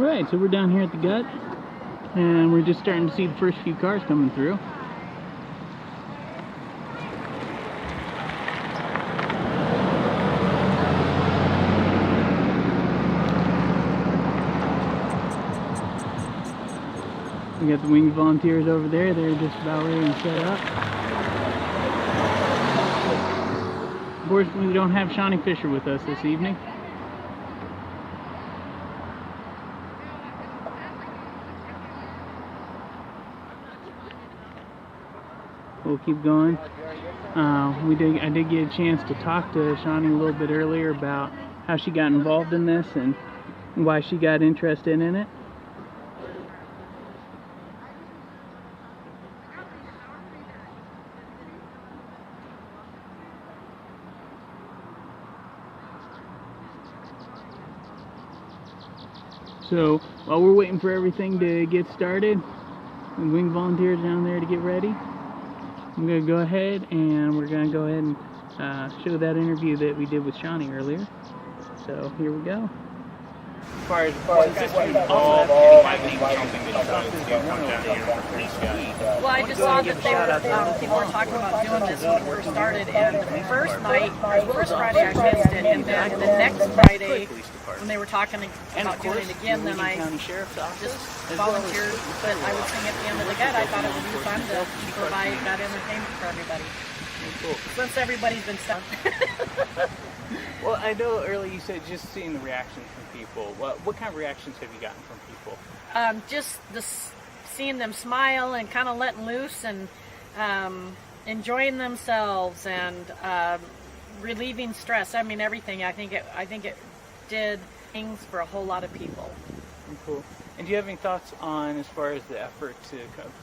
Alright, so we're down here at the gut, and we're just starting to see the first few cars coming through. We got the wing volunteers over there. They're just about ready to set up. Unfortunately, we don't have Shauney Fisher with us this evening. We'll keep going. I did get a chance to talk to Shauney a little bit earlier about how she got involved in this and why she got interested in it. So while we're waiting for everything to get started, the wing volunteers down there to get ready, I'm going to go ahead and we're going to go ahead and show that interview that we did with Shauney earlier. So here we go. As far as consistent involved, why do you think something that you decided to come down here for this guy? Well, I just saw that people were talking about doing this when it first started, and the first night, or the first Friday I missed it, and then the next Friday, when they were talking about doing it again, then I just volunteered, but I would sing at the end of the gut. I thought it would be fun to provide that entertainment for everybody. Cool. Since everybody's been stuck. Well, I know earlier you said just seeing the reactions from people. What kind of reactions have you gotten from people? Just seeing them smile and kind of letting loose and enjoying themselves and relieving stress. I mean, everything. I think it did things for a whole lot of people. Cool. And do you have any thoughts on as far as the effort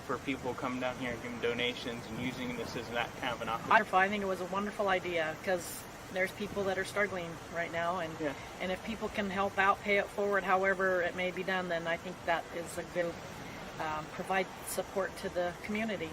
for people coming down here and giving donations and using this as that kind of an opportunity? Wonderful. I think it was a wonderful idea because there's people that are struggling right now, and if people can help out, pay it forward, however it may be done, then I think that is a good provide support to the community.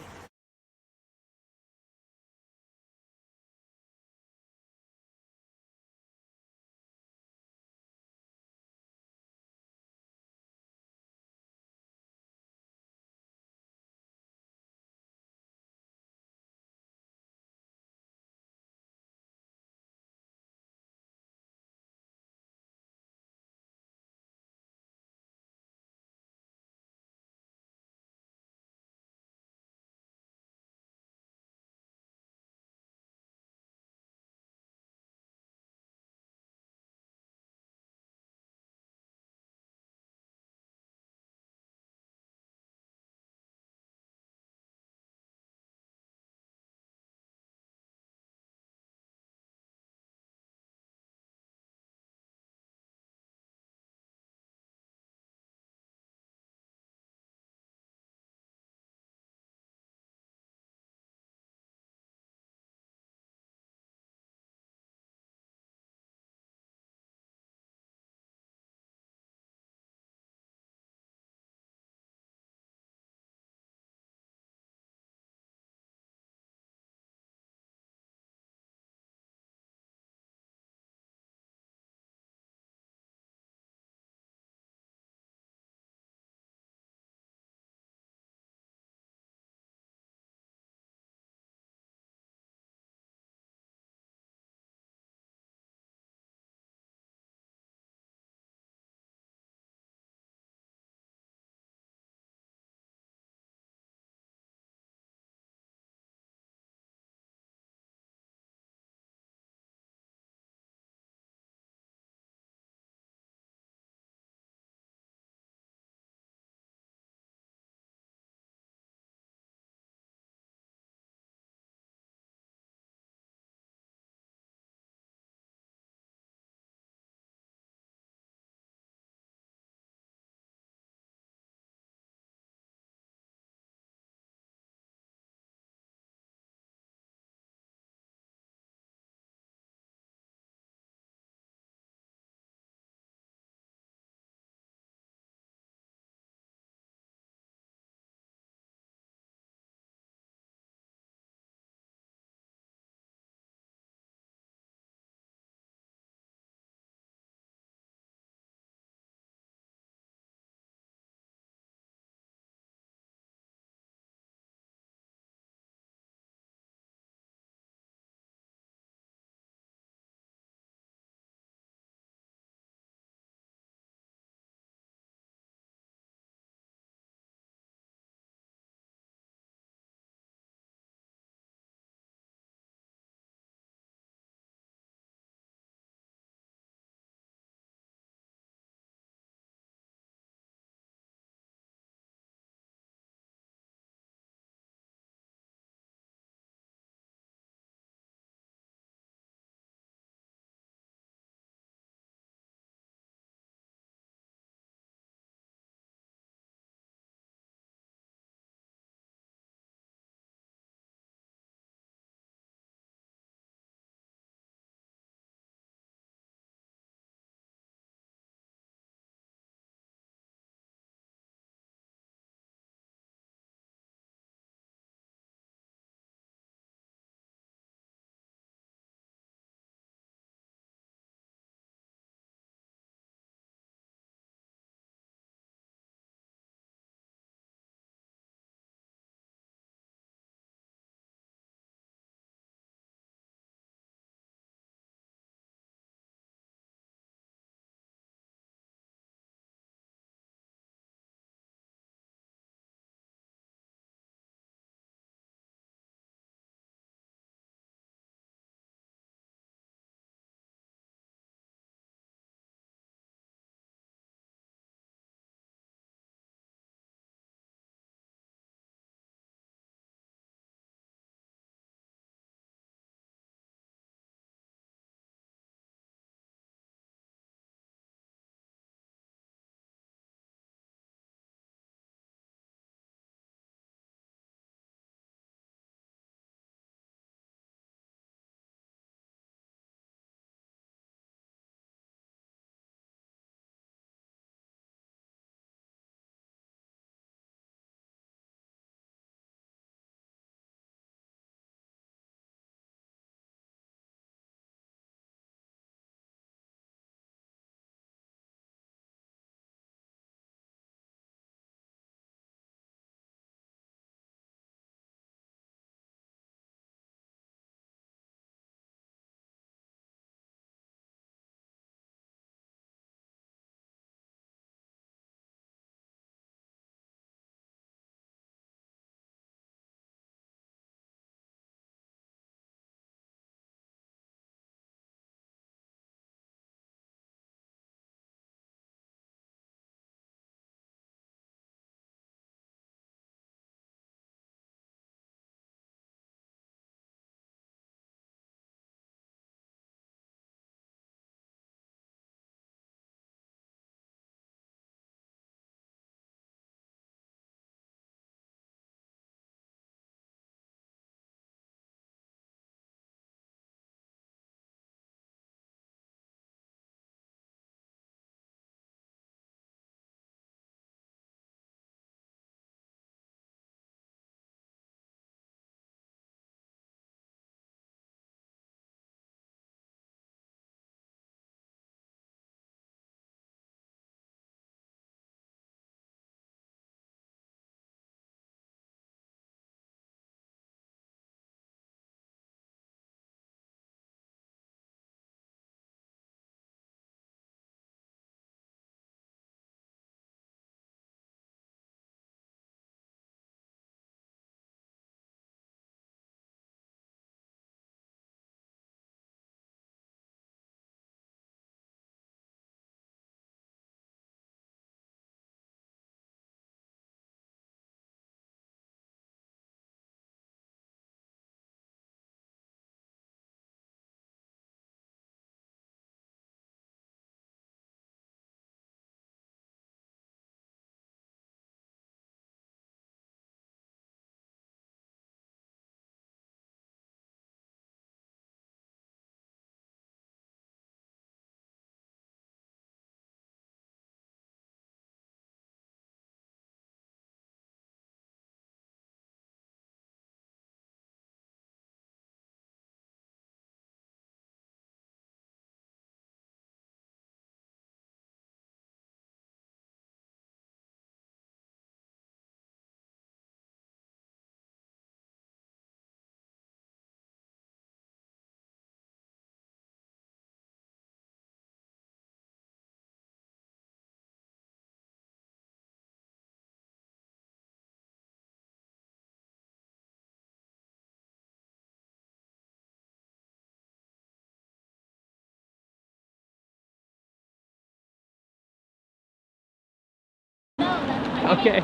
Okay.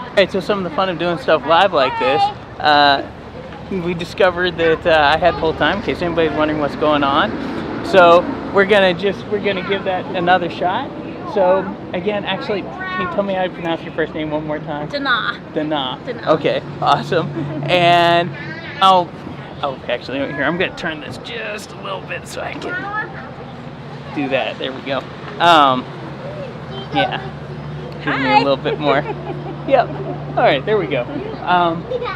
Alright, so some of the fun of doing stuff live like this, we discovered that I had the whole time, in case anybody's wondering what's going on. So we're gonna give that another shot. So again, actually, can you tell me how you pronounce your first name one more time? Dhana. Dhana. Dhana. Okay, awesome. And actually, here, I'm gonna turn this just a little bit so I can do that. There we go. Yeah. Give me a little bit more. Yep. All right, there we go.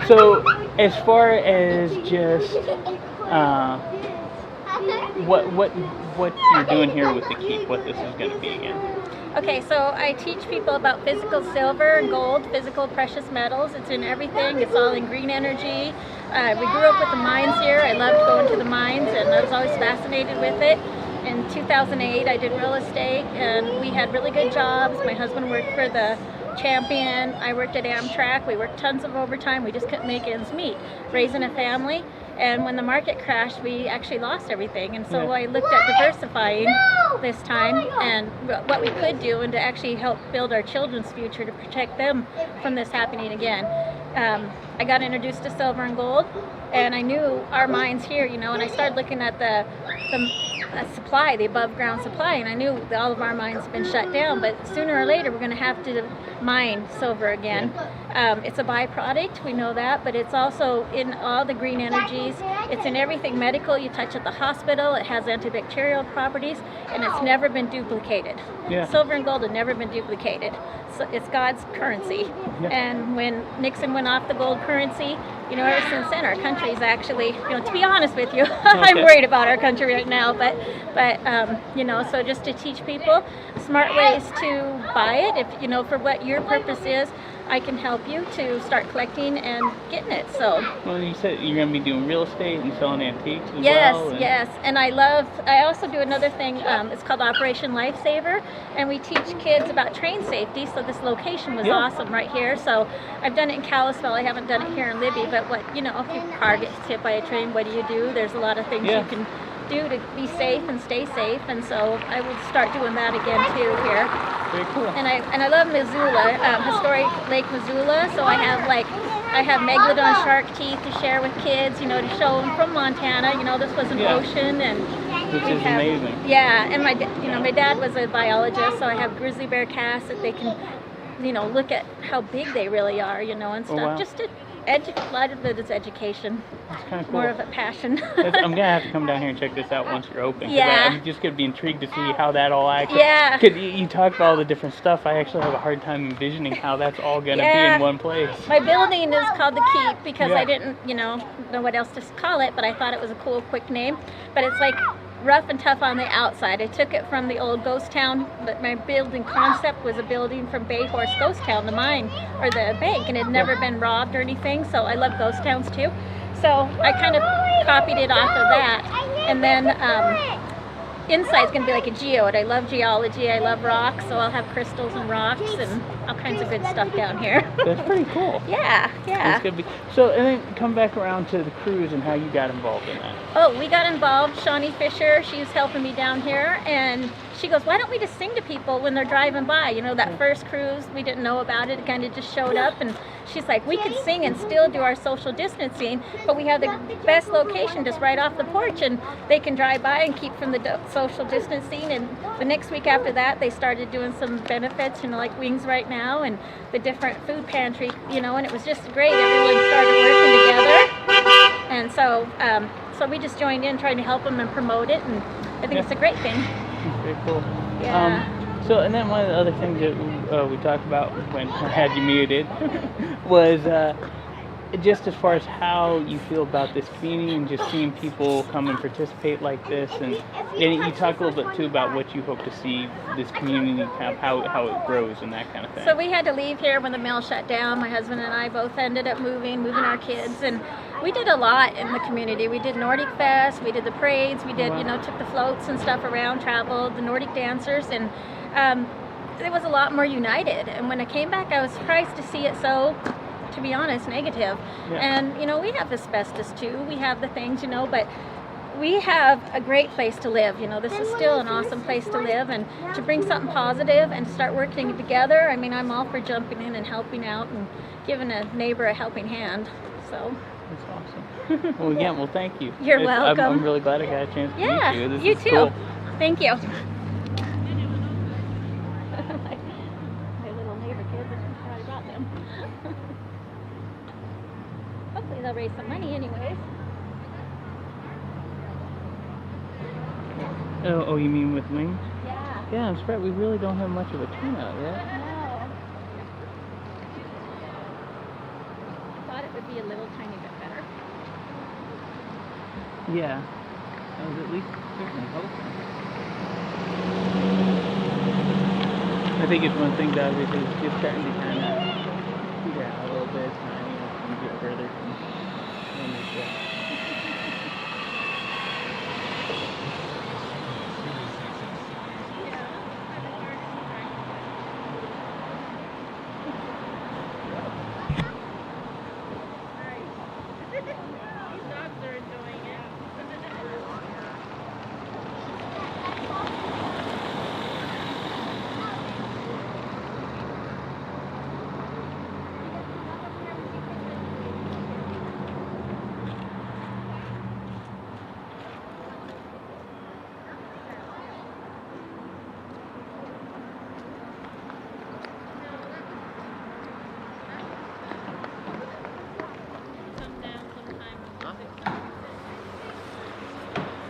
So as far as just what you're doing here with the keep, what this is going to be again. Okay, so I teach people about physical silver and gold, physical precious metals. It's in everything. It's all in green energy. We grew up with the mines here. I loved going to the mines, and I was always fascinated with it. In 2008, I did real estate, and we had really good jobs. My husband worked for the Champion. I worked at Amtrak. We worked tons of overtime. We just couldn't make ends meet. Raising a family, and when the market crashed, we actually lost everything. And so I looked at diversifying this time and what we could do, and to actually help build our children's future to protect them from this happening again. I got introduced to silver and gold, and I knew our mines here, and I started looking at the supply, the above ground supply, and I knew that all of our mines have been shut down, but sooner or later we're going to have to mine silver again. It's a byproduct, we know that, but it's also in all the green energies. It's in everything medical you touch at the hospital. It has antibacterial properties, and it's never been duplicated. Silver and gold have never been duplicated. So it's God's currency. And when Nixon went off the gold currency, ever since then our country's actually, to be honest with you, I'm worried about our country right now, but so just to teach people smart ways to buy it, if for what your purpose is, I can help you to start collecting and getting it. So. Well, you said you're going to be doing real estate and selling antiques as well. Yes. And I also do another thing, it's called Operation Lifesaver, and we teach kids about train safety. So this location was awesome right here. So I've done it in Kalispell. I haven't done it here in Libby, but if your car gets hit by a train, what do? There's a lot of things you can do to be safe and stay safe, and so I will start doing that again too here. Very cool. And I love Missoula, historic Lake Missoula. So I have megalodon shark teeth to share with kids, to show them from Montana. This was an ocean, and which is amazing. Yeah, and my dad was a biologist, so I have grizzly bear casts that they can, look at how big they really are, and stuff. Just to a lot of it is education. That's kind of cool. More of a passion. I'm going to have to come down here and check this out once you're open. I'm just going to be intrigued to see how that all actually... Because you talk about all the different stuff. I actually have a hard time envisioning how that's all going to be in one place. My building is called The Keep because I didn't, know what else to call it, but I thought it was a cool, quick name. But it's like rough and tough on the outside. I took it from the old ghost town, but my building concept was a building from Bay Horse Ghost Town, the mine, or the bank, and it had never been robbed or anything, so I love ghost towns too. So I kind of copied it off of that, and then inside's going to be like a geode. I love geology, I love rocks, so I'll have crystals and rocks and all kinds of good stuff down here. That's pretty cool. Yeah. That's gonna be so. And then come back around to the cruise and how you got involved in that. Oh, we got involved. Shauney Fisher, she's helping me down here, and she goes, "Why don't we just sing to people when they're driving by?" That first cruise, we didn't know about it. It kind of just showed up, and she's like, "We could sing and still do our social distancing, but we have the best location just right off the porch, and they can drive by and keep from the social distancing." And the next week after that, they started doing some benefits, like Wings Right Now and the different food pantry, and it was just great. Everyone started working together, and so we just joined in trying to help them and promote it, and I think it's a great thing. Very cool. Yeah. So, and then one of the other things that we talked about when I had you muted was just as far as how you feel about this community and just seeing people come and participate like this, and you talk a little bit too about what you hope to see this community, kind of how it grows and that kind of thing. So we had to leave here when the mill shut down. My husband and I both ended up moving our kids, and we did a lot in the community. We did Nordic Fest, we did the parades, we did, took the floats and stuff around, traveled, the Nordic dancers, and it was a lot more united. And when I came back, I was surprised to see it so, to be honest, negative. And we have asbestos too, we have the things, but we have a great place to live. You know, this is still an awesome place to live, and to bring something positive and start working together. I mean, I'm all for jumping in and helping out and giving a neighbor a helping hand. So. That's awesome. Well, again, well, thank you. You're welcome. I'm really glad I got a chance to Yeah, meet you. This you is too. Cool. Thank you. My little neighbor kids, I probably brought them. Hopefully they'll raise some money anyways. Oh, you mean with wings? Yeah. Yeah, I'm surprised we really don't have much of a turnout yet. No. I thought it would be a little tiny bit better. Yeah. I was at least certainly hoping. I think it's one thing that obviously is just starting to kind of figure out a little bit of time as we get further from when they show.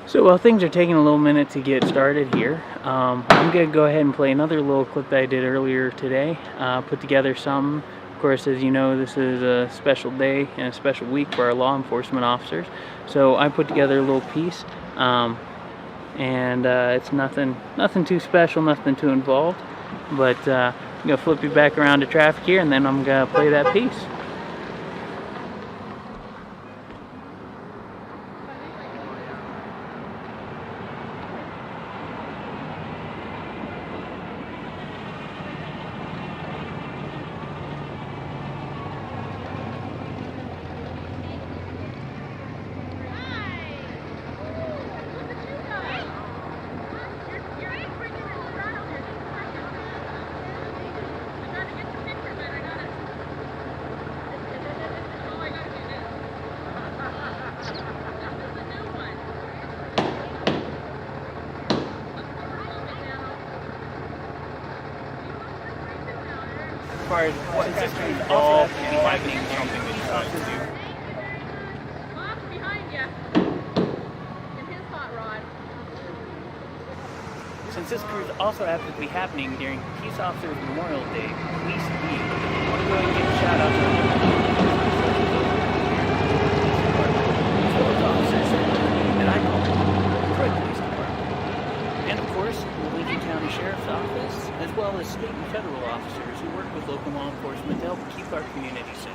So while things are taking a little minute to get started here, I'm going to go ahead and play another little clip that I did earlier today. Put together some. Of course, as you know, this is a special day and a special week for our law enforcement officers. So I put together a little piece, and it's nothing too special, nothing too involved. But I'm going to flip you back around to traffic here, and then I'm going to play that piece. As far as what is all happening, something that you like to do. Behind you. In his hot rod. Since this cruise also happens to be happening during Peace Officers Memorial Day, Police Week, I want to go ahead and give a shout out to those officers that I call Detroit Police Department. And of course, the Lincoln County Sheriff's Office, as well as state and federal officers who work with local law enforcement to help keep our community safe.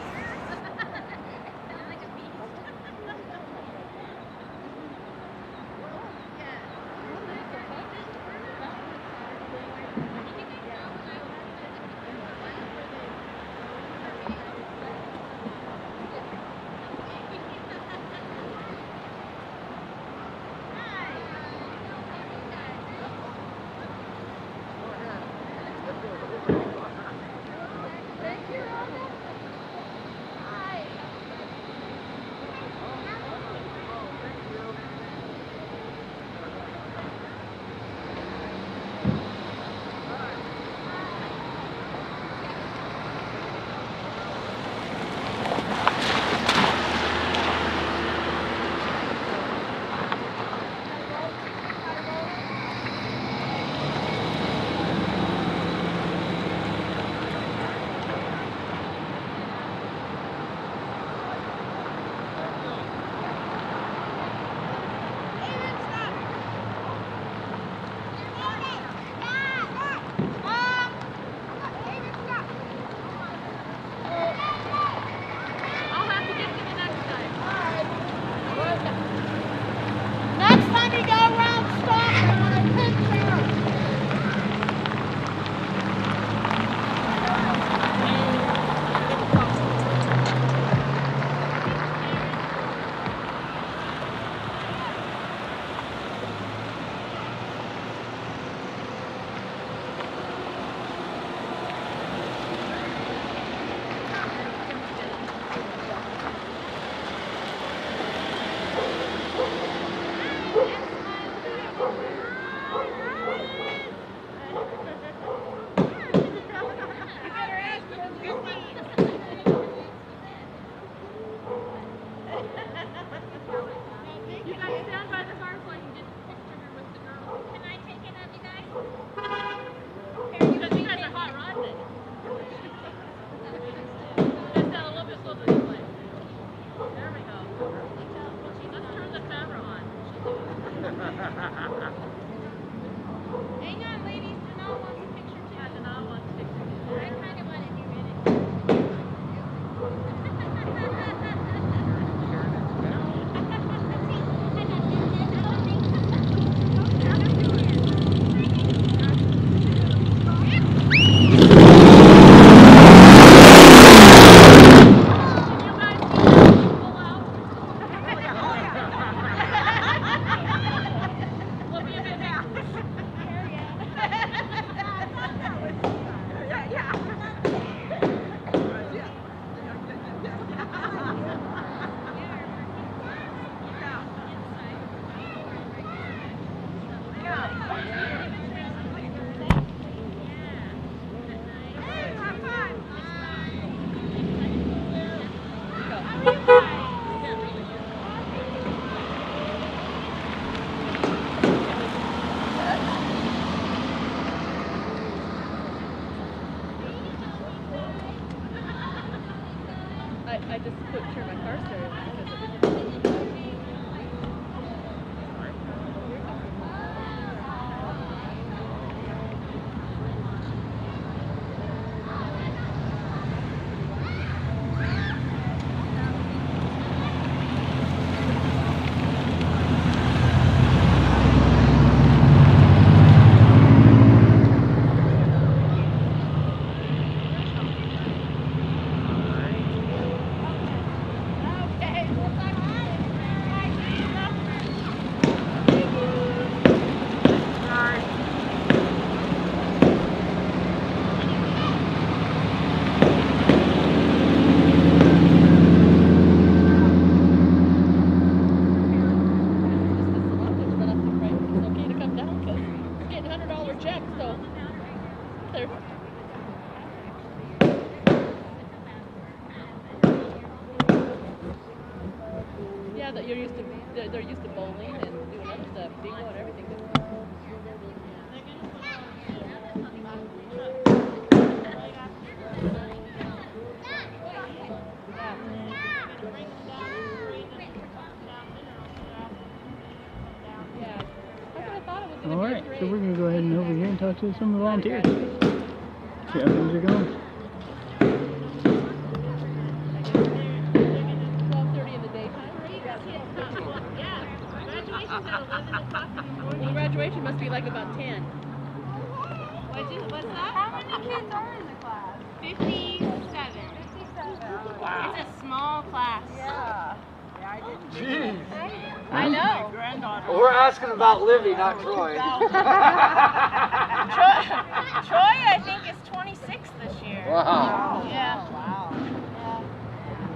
I just turned my car stereo on because it didn't. Yeah, that you're used to. They're used to bowling and doing other stuff, bingo and everything. All right, so we're gonna go ahead and over here and talk to some of the volunteers. See how things are going. 12:30 in the daytime. Well, graduation must be like about 10. What's that? How many kids are in the class? 57. Wow. It's a small class. Yeah. Jeez. I know. Well, we're asking about Livy, not Troy. Troy, I think, is 26 this year. Wow. Yeah. Wow. Yeah.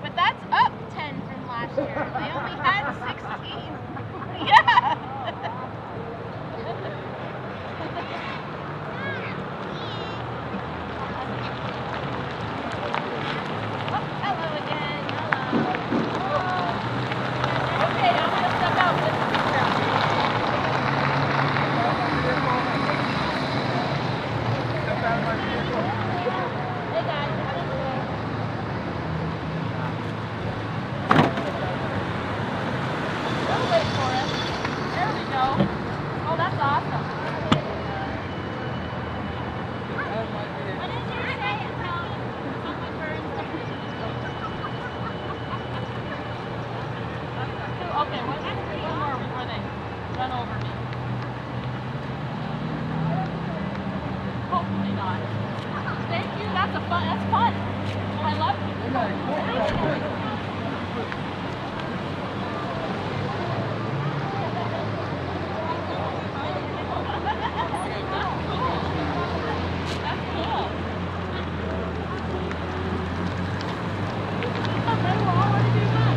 But that's up 10 from last year. They only had 16. Yeah. Hello again. Hello. Okay, I'm going to step out with the picture. Hey guys, have a good day. They'll wait for us. There we go. Oh, that's awesome. What did you say? Someone burned Okay, one more before they run over me. Hopefully not. Thank you. That's fun. I love it. That's cool. I want to do that.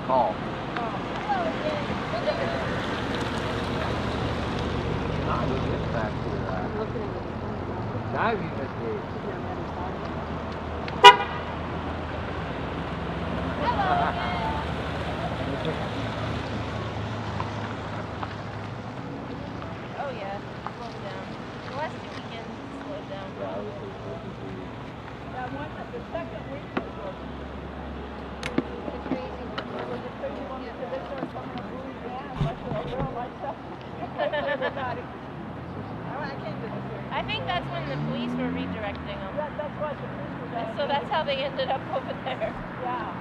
Call. Back to diving this week. Oh yeah, slow down. The last 2 weekends slowed down. That one, the second week was It's crazy. the crazy one because they started coming up really bad. Like a girl like stuff. Everybody. I can't do this here. I think that's when the police were redirecting them. That's what the police were doing. So that's how they ended up over there. Yeah.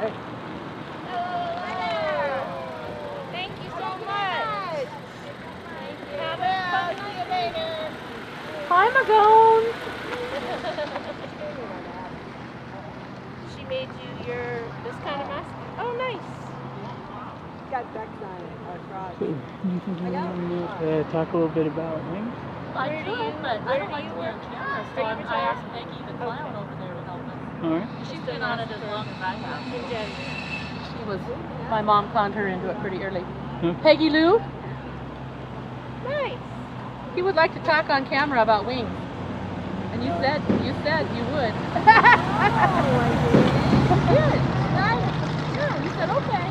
Hey. Hello. Thank you so much. Have a fun. See you later. Hi, Magone. She made you this kind of mask? had ducks on it, or frogs. So, do you think you want to talk a little bit about wings? I could, but I don't like to wear a camera, so I asked Peggy the clown over there to help us. All right. She's been on it as long as I have. She was, my mom conned her into it pretty early. Hmm. Peggy Lou, Nice. he would like to talk on camera about wings. And you said you would. Good. Right? Yeah, you said okay.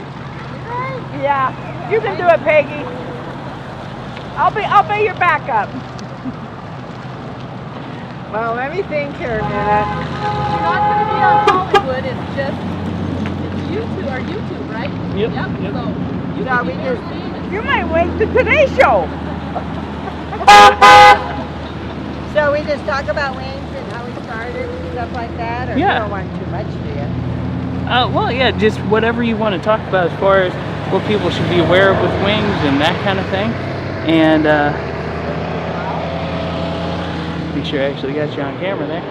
Right? Yeah, you can do it, Peggy. I'll be your backup. Well, let me think here a minute. You're not going to be on Hollywood. It's just YouTube or YouTube, right? Yep. Yep. So you No, can we be just- very famous. You might wait the Today Show. So we just talk about wings and how we started and stuff like that, or Yeah. you don't want too much, do you? Well, yeah, just whatever you want to talk about as far as what people should be aware of with wings and that kind of thing. And make sure I actually got you on camera there.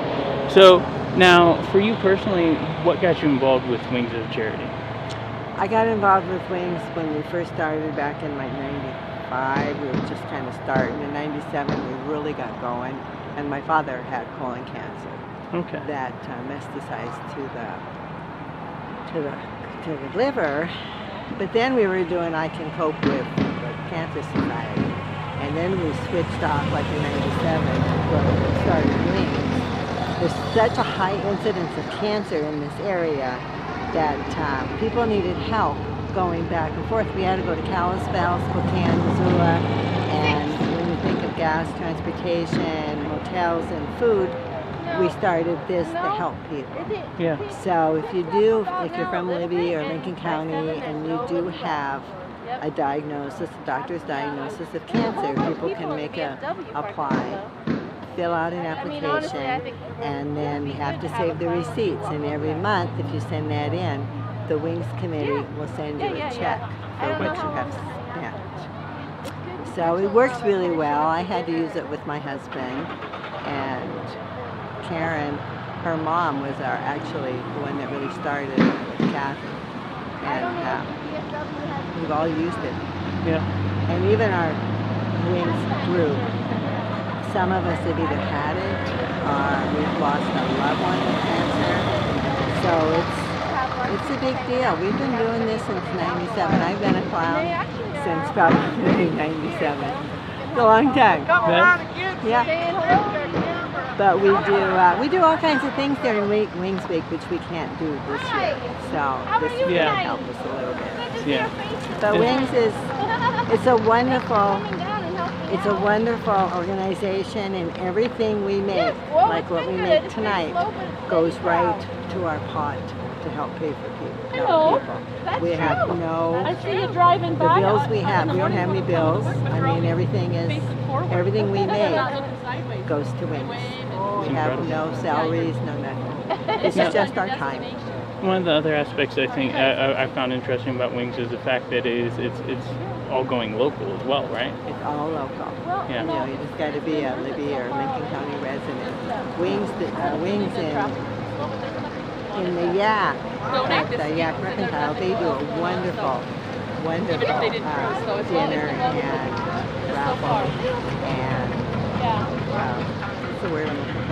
So now, for you personally, what got you involved with Wings as a charity? I got involved with Wings when we first started back in like 95. We were just kind of starting. In 97 we really got going, and my father had colon cancer Okay. that metastasized to the liver. But then we were doing I Can Cope with the Cancer Society, and then we switched off like in 97 to started Wings. There's such a high incidence of cancer in this area that people needed help going back and forth. We had to go to Kalispell, Spokane, Missoula, and when you think of gas, transportation, motels, and food, we started this to help people. Yeah. So if you're from Libby or Lincoln County and you do have a diagnosis, a doctor's diagnosis of cancer, people can apply, fill out an application, and then you have to save the receipts. And every month, if you send that in, the Wings Committee will send you a check for what you have spent. So it works really well. I had to use it with my husband, and Karen, her mom, was actually the one that really started it with Kathy. And we've all used it. Yeah. And even our Wings group, some of us have either had it or we've lost a loved one to cancer. So it's a big deal. We've been doing this since 97. I've been a clown since probably 97. It's a long time. Yeah. But we do all kinds of things during Wings Week, which we can't do this year. So this is going to help us a little bit. Yeah. But Wings it's a wonderful organization, and everything we make, like what we make tonight, goes right to our pot to help pay for people. Hello. We have I see you driving the by. bills we have. We don't have any bills. I mean, everything we make goes to Wings. We have no salaries, no nothing. This is just our time. One of the other aspects I think I found interesting about Wings is the fact that it's all going local as well, right? It's all local. Yeah. You know, you just got to be a Libby or Lincoln County resident. Wings in the Yak, the Yak Mercantile, they do a wonderful dinner and raffle and what's the word I'm looking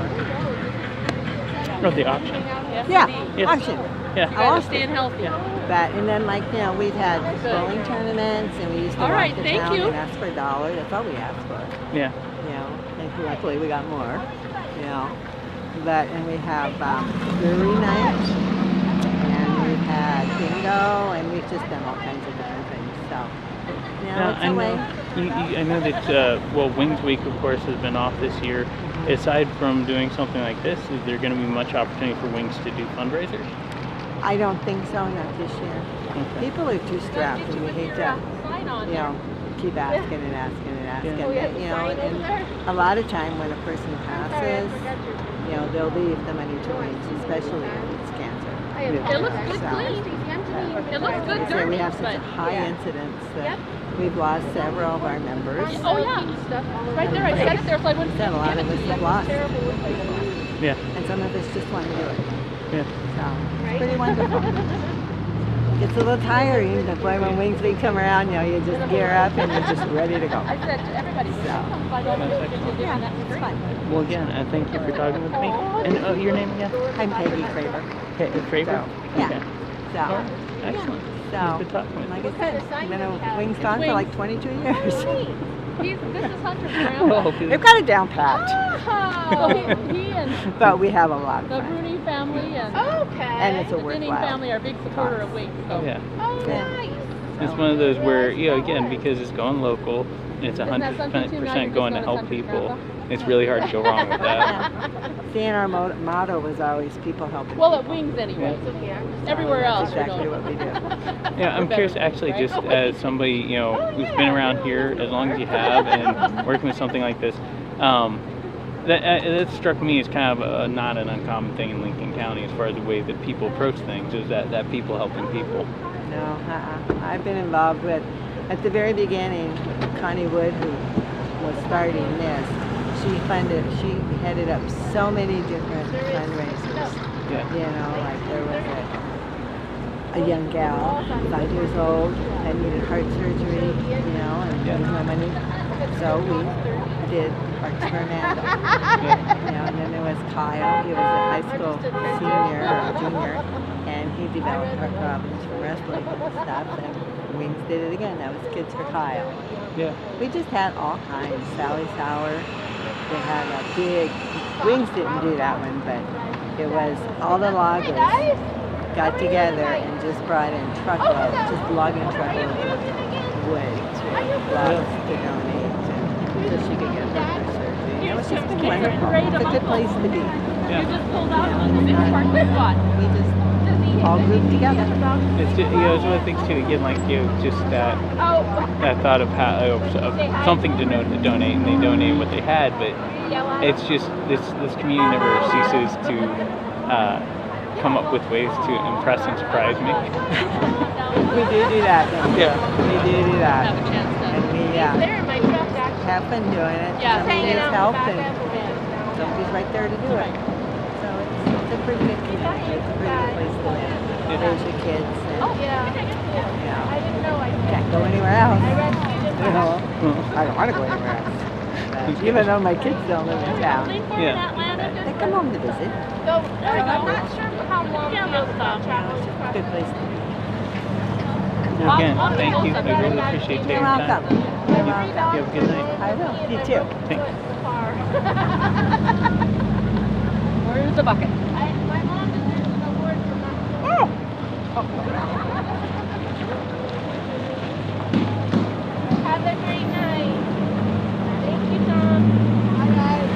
for? Or the auction. Yeah, Yes. auction. Yeah. Gotta staying healthy. But and then we've had bowling tournaments, and we used to All walk right, the thank town you. and ask for $1. That's all we asked for. Yeah. You know, and luckily we got more. You know, and we have brewery night, and we've had bingo, and we've just done all kinds of different things. So, you know, it's a way. I know that Wings Week, of course, has been off this year. Aside from doing something like this, is there going to be much opportunity for Wings to do fundraisers? I don't think so, not this year. Okay. People are too strapped, and we hate to, keep asking and asking and asking. Yeah. And a lot of time when a person passes, they'll leave the money to Wings, especially if it's cancer. It looks good clean. It looks good So dirty. we have such a high incidence that we've lost several of our members. Oh yeah. Right there. I said it there so I wouldn't Said a lot of us have lost. Yeah. And some of us just want to do it. Yeah. So it's pretty wonderful. It's a little tiring, but boy, when Wings Week come around, you just gear up and you're just ready to go. I said to everybody, So, yeah, it's fun. Well, again, thank you for talking with me. And your name again? I'm Peggy Craver. Peggy Craver? So, yeah. Okay. So, All right. Excellent. so Good talking with like you. I said, I've been a Wings fan for like 22 years. this is Hunter's grandpa. Well, They've got it down pat, Oh, he and but we have a lot of the fun. Rooney family and Okay. And it's a the Denning worthwhile. family are a big supporter of Wings. So. Yeah. Oh, Yeah. nice. It's one of those where, again, because it's going local, it's Isn't that something too? Now you're 100% going to just help going to people. Grandpa? It's really hard to go wrong with that. Yeah. See, our motto was always people helping. Well, people. at Wings anyway. Yeah. Everywhere else, That's we exactly don't. what we do. Yeah, I'm curious actually, just as somebody, who's been around here as long as you have and working with something like this, that struck me as kind of not an uncommon thing in Lincoln County as far as the way that people approach things, is that people helping people. No, I've been involved with, at the very beginning, Connie Wood, who was starting this, she headed up so many different fundraisers. Yeah. Like there was a young gal, 5 years old, that needed heart surgery, and there was no money. So we did Hearts for Amanda. And then there was Kyle, he was a high school senior or junior, and he developed heart problems from wrestling and stuff, and Wings did it again. That was Kids for Kyle. Yeah. We just had all kinds. Sally Sauer, they had a big, Wings didn't do that one, but it was all the loggers got together and just brought in truckloads, just logging truckloads of wood to logs to donate so she could get her heart surgery. It was just wonderful. It's a good place to be. You just pulled out on the big parking spot. We just all grouped together. It's just, it's one of the things too, again, like, just that thought of how, of something to donate, and they donated what they had, but it's just, this community never ceases to come up with ways to impress and surprise me. We do that. Yeah. We do that. Have a chance to. And we There in my truck, actually. have fun doing it. Yeah. Somebody Hanging needs out help back and up a bit. somebody's right there to do it. So it's a pretty good community. It's a pretty good place to live. Raise your kids and Yeah. I didn't know I can't go anywhere else. I read you I don't want to go anywhere else. But even though my kids don't live in town, Yeah. they come home to visit. So, I'm not sure how long it feels about traveling across. Good place to be. Again, thank you. I really appreciate taking You're the time. welcome. You're You welcome. have a good night. I will. You too. Thanks. Where's the bucket? My mom deserves an award for Have a great night. Thank you, Tom. Bye, guys.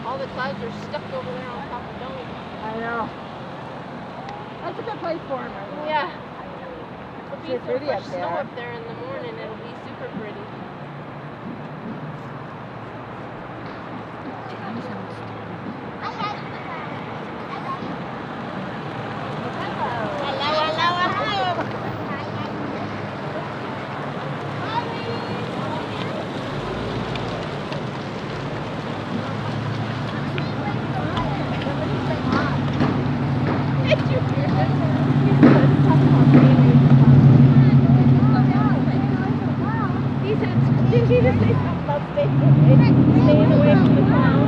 All the clouds are stuck over there on top of Dome. I know. That's a good place for him. Yeah. It'll be Sure some pretty fresh up snow there. up there in the morning. It'll be super pretty. Did he just say something about staying away from the clowns?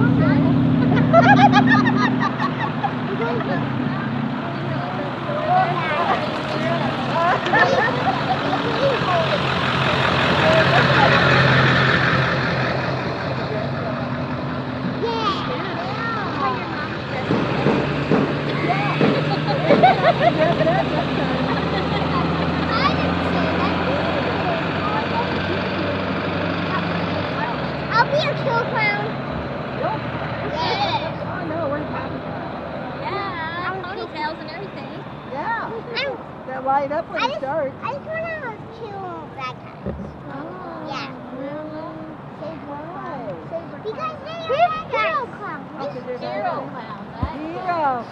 I'll be a kill clown. Yeah. Oh no, what happened? Yeah, ponytails and everything. Yeah. I'm, They'll light up when I it just starts. want to kill bad guys. Oh. Yeah. Why? You guys Hero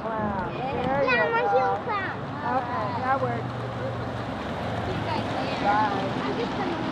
clown. Yeah, I'm a hero clown. Okay, that works. I'm just gonna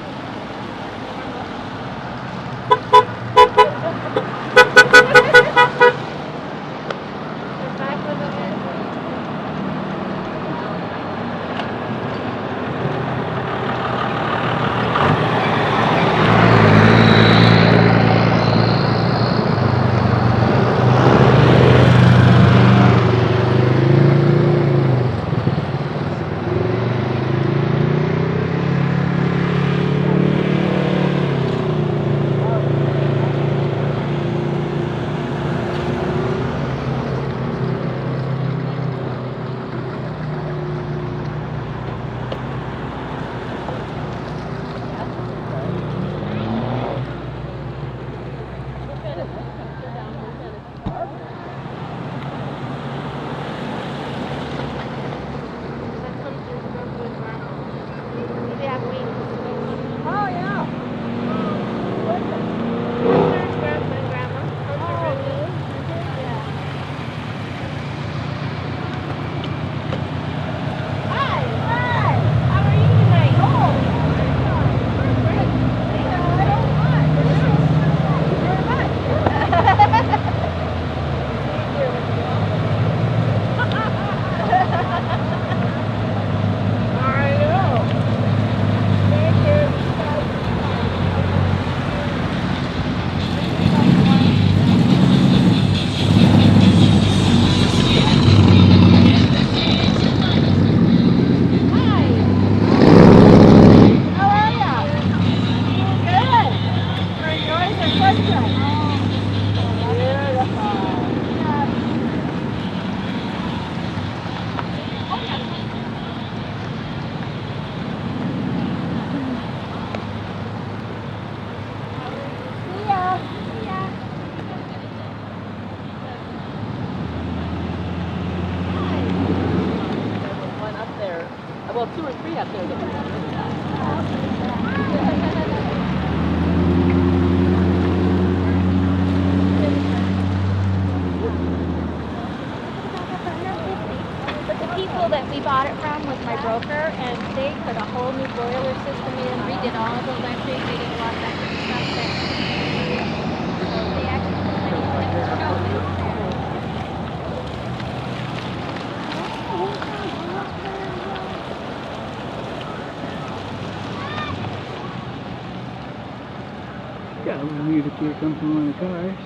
Well, 2 or 3 up there. But the people that we bought it from was my broker, and they put a whole new boiler system in, redid all the electric, they did a lot of that good stuff. So they actually put many things in. Got a little music here comes from one of the cars.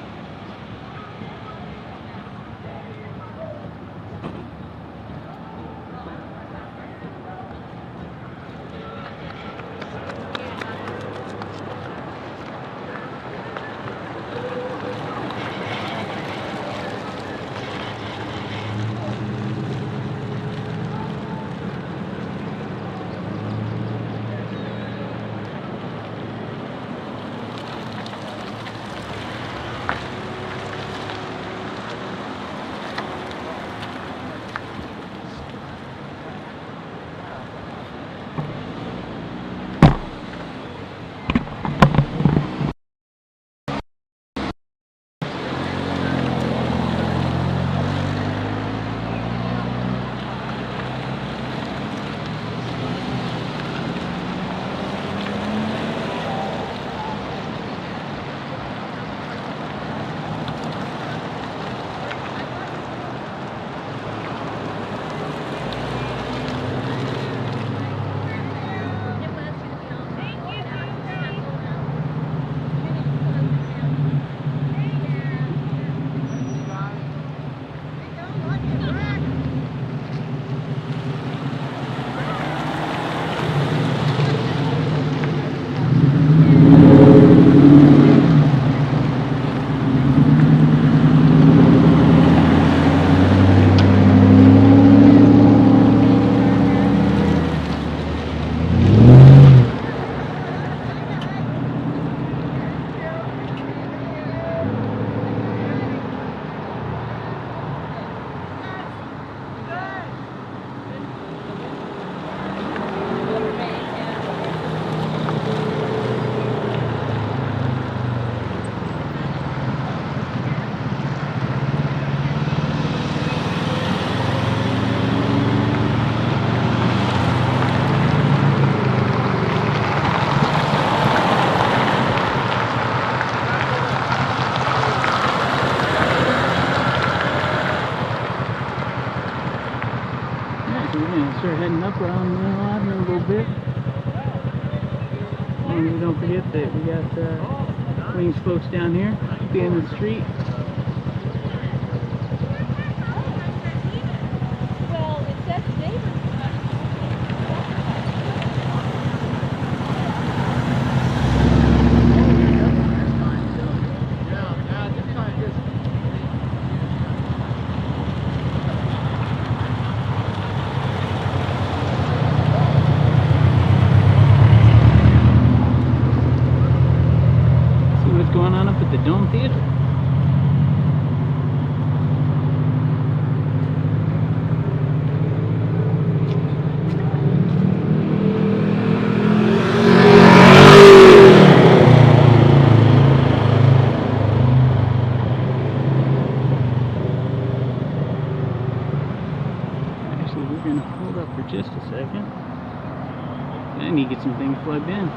start heading up around the lot here in a little bit. And we don't forget that we got Wayne's folks down here at the end of the street. Well, it says neighbors. See what's going on up at the Dome Theater. Actually, we're going to hold up for just a second. I need to get some things plugged in.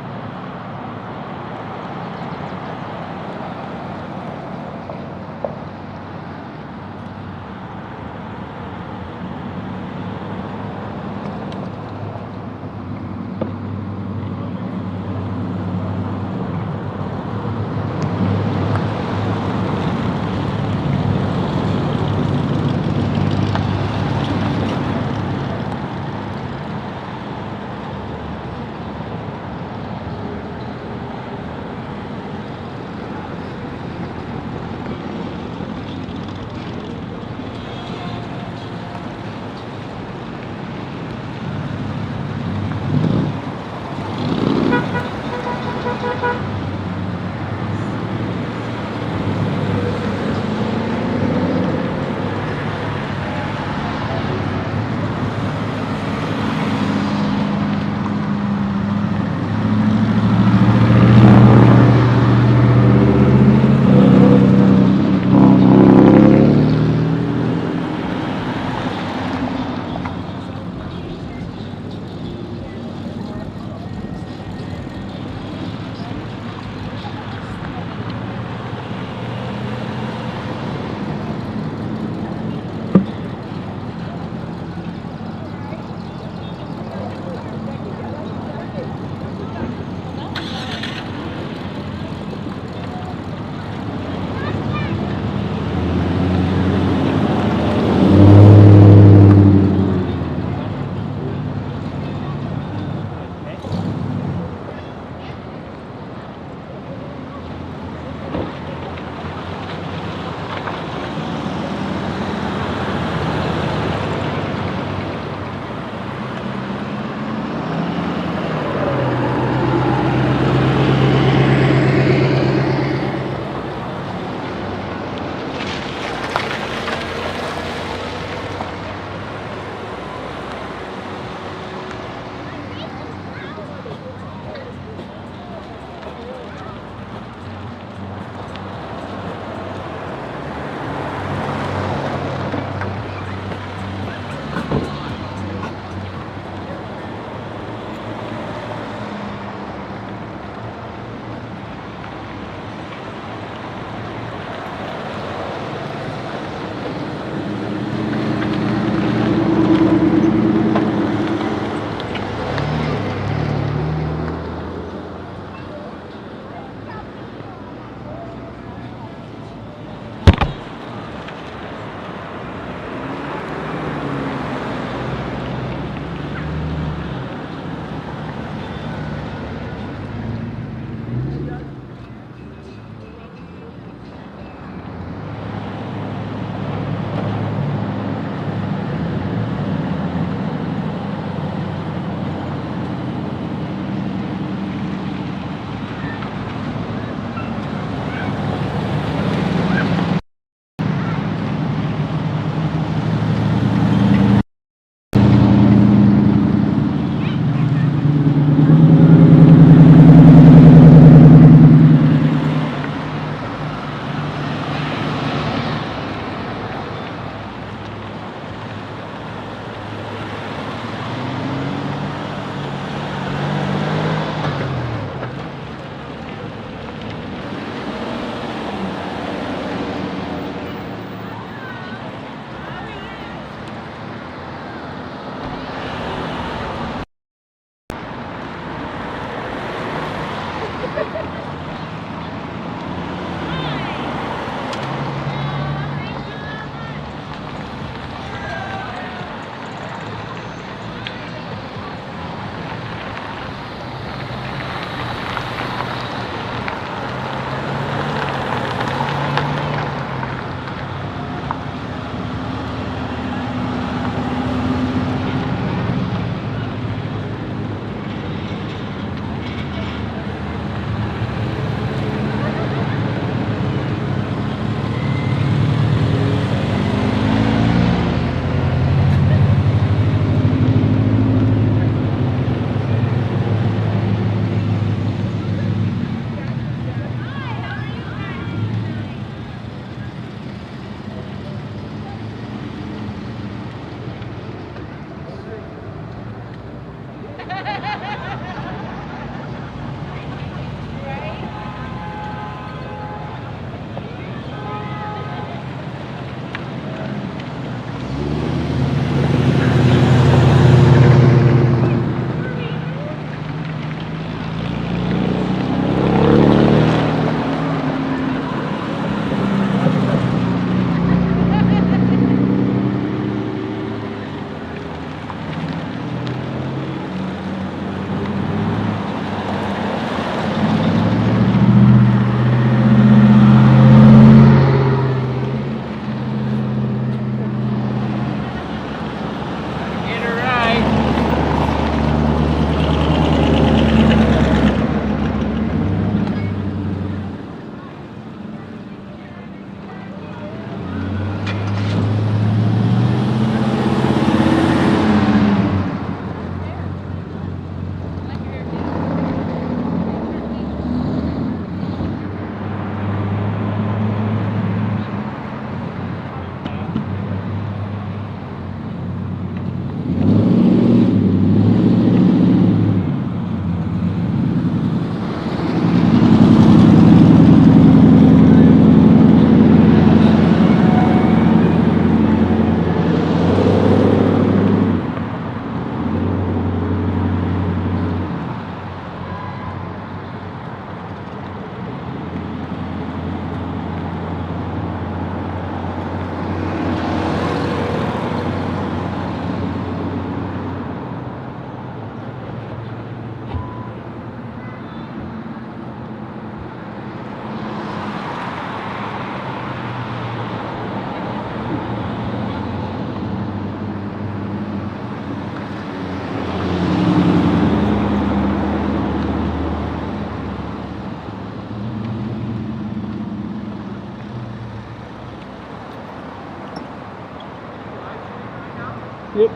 Yep.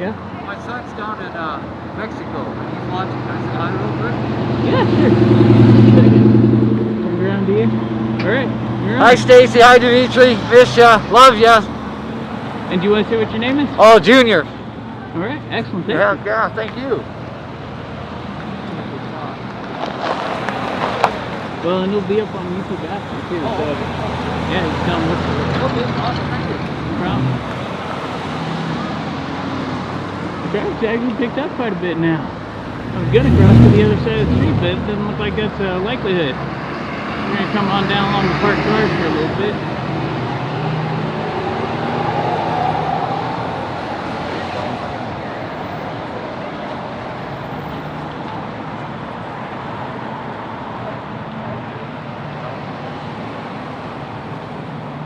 Yeah? My son's down in Mexico. He's watching. Can I say hi real quick? Yeah, sure. Turn around to you. Alright, you're on. Hi, Stacy. Hi, Dimitri. Miss ya. Love ya. And do you want to say what your name is? Oh, Junior. Alright, excellent. Thank Yeah, you. yeah, thank you. Well, and it'll be up on YouTube after too. So, yeah, you can tell them what's Okay, awesome. Thank you. no problem. The traffic's actually picked up quite a bit now. I was gonna cross to the other side of the street, but it doesn't look like that's a likelihood. We're gonna come on down along the parked cars for a little bit.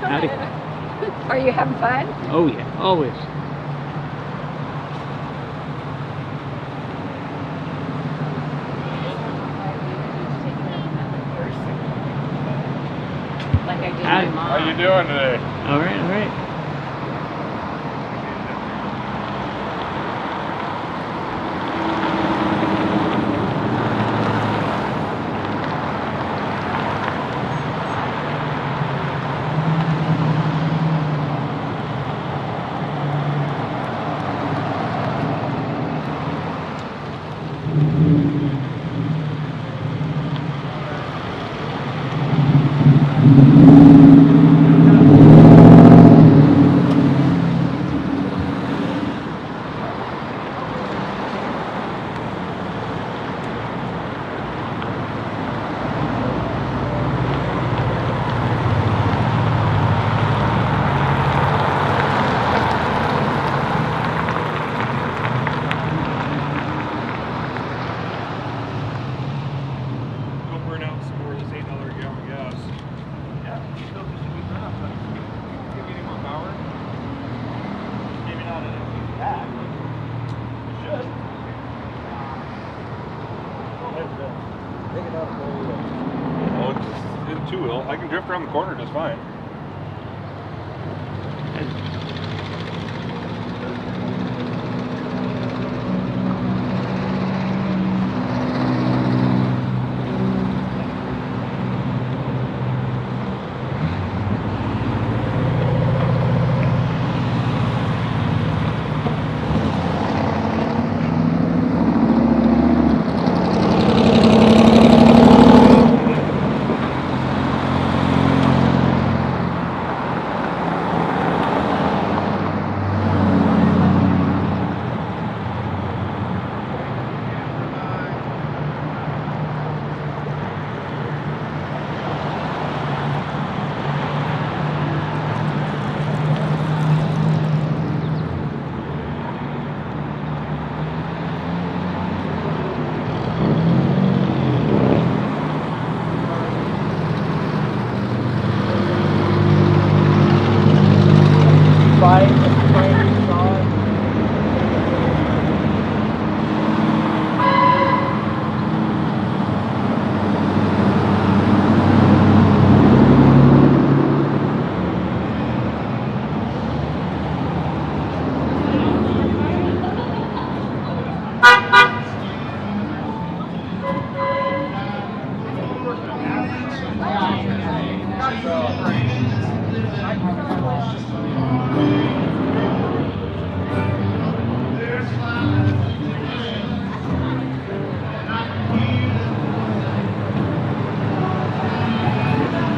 Howdy. Are you having fun? Oh yeah, always. Like I did Howdy. my mom. How you doing today? Alright, alright. Go burn out some more of this $8 a gallon gas. Yeah, you still just keep that up. Give me any more power. Maybe not an empty bag. It should. Pick it up. Oh, it's in two-wheel. I can drift around the corner just fine.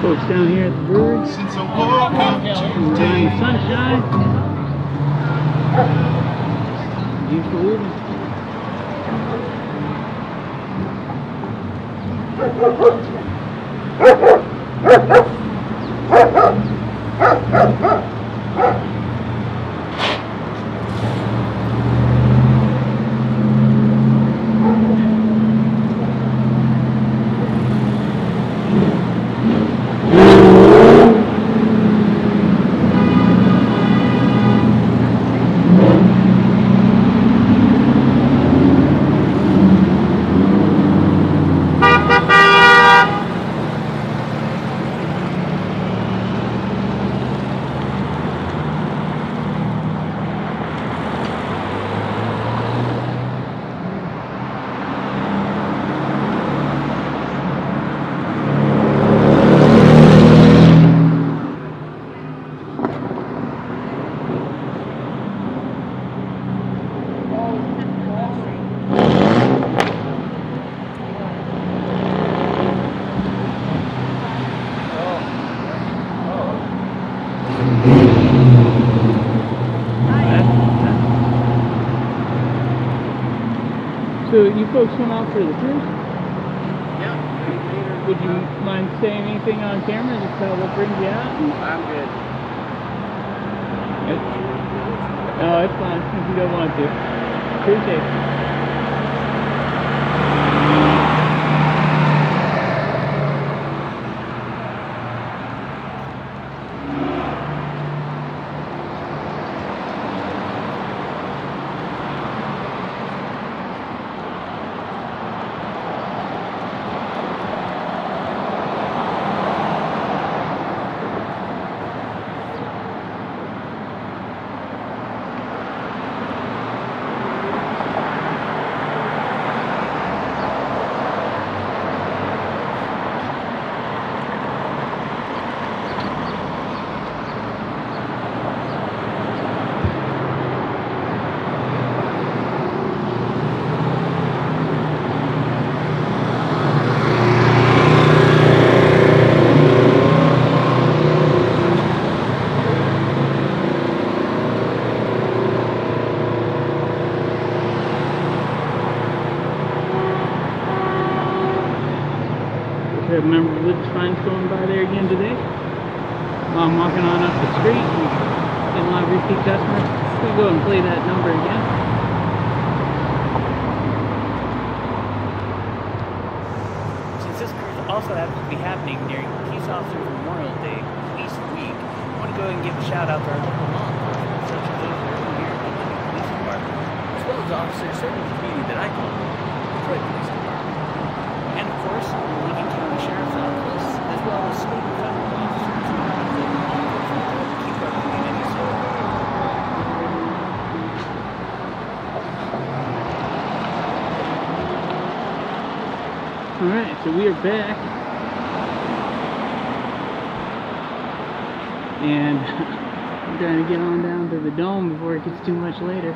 Folks down here at the brewery, enjoying the sunshine. Beautiful evening. folks come out for the cruise? Yeah. Would you mind saying anything on camera, just tell what brings you out? I'm good. No, it's fine if you don't want to. Appreciate it. Remember Woods Fines going by there again today. While I'm walking on up the street and getting a lot of repeat customers. We'll go and play that number again. Since this cruise also happens to be happening during Peace Officers Memorial Day, Police Week, I want to go ahead and give a shout out to our local law enforcement, such as those that are here at the Police Department, as well as officers serving the community that I call the Detroit Police Department. And of course, the Lincoln County Sheriff's Office, as well as state and federal officers who are local law enforcement to keep our community safe. Alright, so we are back. And I'm trying to get on down to the dome before it gets too much later.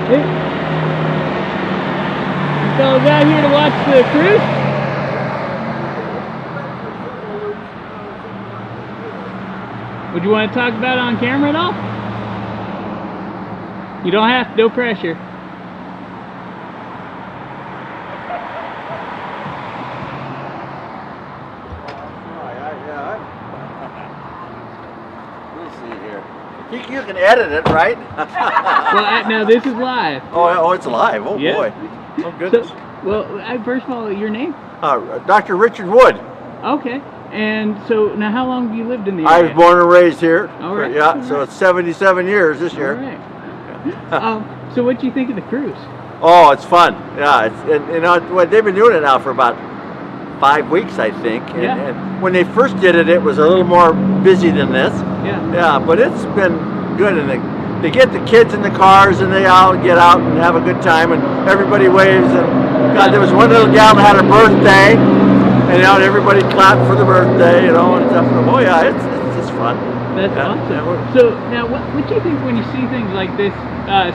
Hey. You fellas out here to watch the cruise? Would you want to talk about it on camera at all? You don't have to, no pressure. You can edit it, right? Well, now this is live. Oh, it's live. Oh, yeah. Boy. Oh, goodness. So, well, first of all, your name? Dr. Richard Wood. Okay. And so, now how long have you lived in the I area? was born and raised here. All right. Yeah, All right. so it's 77 years this year. All right. So what do you think of the cruise? Oh, it's fun. Yeah, they've been doing it now for about 5 weeks, I think. And when they first did it, it was a little more busy than this. Yeah. Yeah, but it's been good, and they get the kids in the cars, and they all get out and have a good time, and everybody waves. And God, there was one little gal that had her birthday, and everybody clapped for the birthday, and stuff. Oh yeah, it's just fun. That's awesome. So now, what do you think when you see things like this,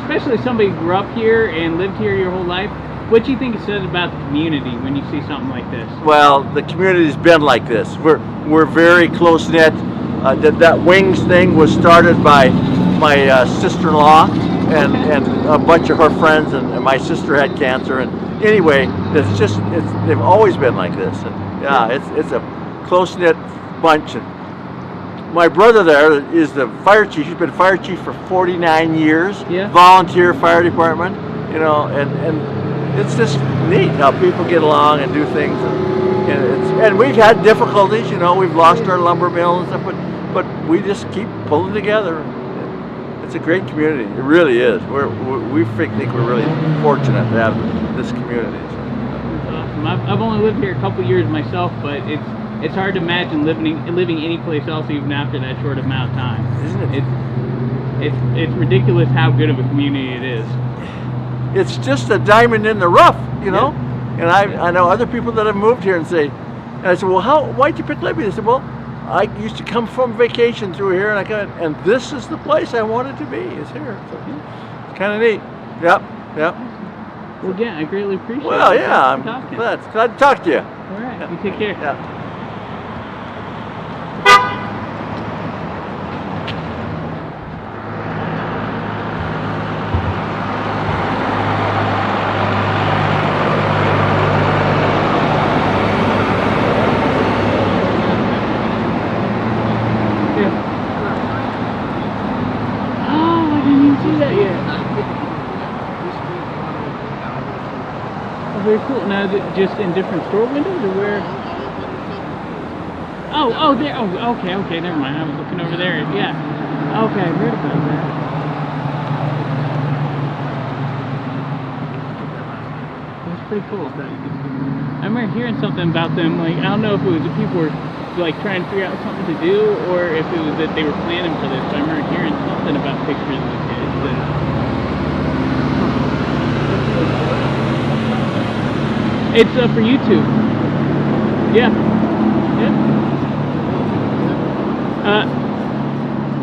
especially somebody who grew up here and lived here your whole life? What do you think it says about the community when you see something like this? Well, the community's been like this. We're very close knit. That wings thing was started by my sister-in-law and a bunch of her friends, and my sister had cancer. And anyway, they've always been like this. And yeah, it's a close knit bunch. And my brother there is the fire chief. He's been fire chief for 49 years. Yeah. Volunteer fire department. And it's just neat how people get along and do things. And we've had difficulties. We've lost our lumber mill and stuff, but we just keep pulling together. It's a great community. It really is. We think we're really fortunate to have this community. Awesome. I've only lived here a couple years myself, but it's hard to imagine living any place else even after that short amount of time. Isn't it? It's ridiculous how good of a community it is. It's just a diamond in the rough, Yeah. And I know other people that have moved here and I said, well, why'd you pick Libby? They said, well, I used to come from vacation through here, and this is the place I wanted to be, is here. So it's kind of neat. Yep. Well, again, I greatly appreciate it. Well, yeah, I'm glad to talk to you. All right, you take care. Yeah. Very cool. Now, is it just in different store windows, or where? Oh, there. Oh, okay. Never mind. I was looking over there. Yeah. Okay, I heard about that. That's pretty cool. I remember hearing something about them. Like, I don't know if it was that people were like trying to figure out something to do, or if it was that they were planning for this. But I remember hearing something about pictures of the kids. It's for YouTube. Yeah.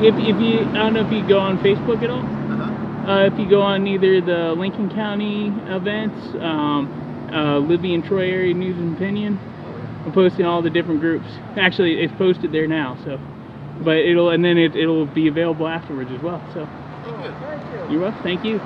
If you, I don't know if you go on Facebook at all. If you go on either the Lincoln County events, Libby and Troy area news and opinion, I'm posting all the different groups. Actually, it's posted there now. So, but it'll be available afterwards as well. So, you're welcome. Thank you.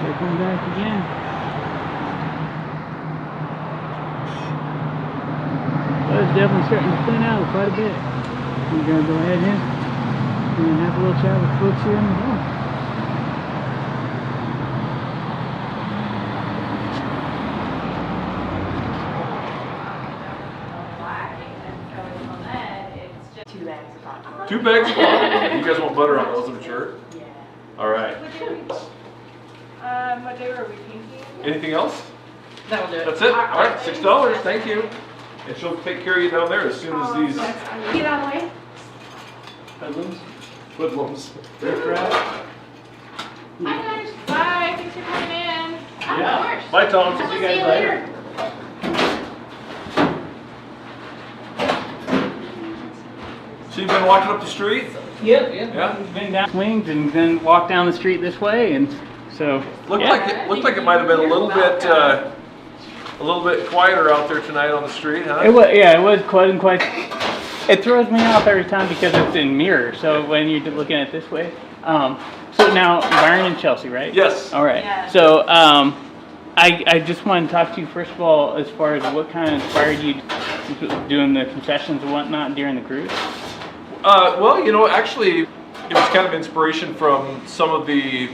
Circling back again. Well, it's definitely starting to thin out quite a bit. We're going to go ahead and have a little chat with folks here in the hall. Two bags of butter. You guys want butter on those, I'm sure? Yeah. All right. What day were we thinking? Anything else? That'll do it. That's it? All right, $6. Thank you. And she'll take care of you down there as soon as these Get out of the way. hoodlums. Hi guys. Bye. Thanks for coming in. Yeah. Of course. Bye, Tom. See you guys later. So you've been walking up the street? Yep. Yeah. We've been down swings and then walked down the street this way, and so Looked like it might have been a little bit quieter out there tonight on the street, huh? It was, yeah, it was quite. It throws me off every time because it's in mirror. So when you're looking at it this way, so now Byron and Chelsea, right? Yes. All right. Yes. So I just want to talk to you first of all as far as what kind of inspired you doing the concessions and whatnot during the cruise. Well, you know, actually, it was kind of inspiration from some of the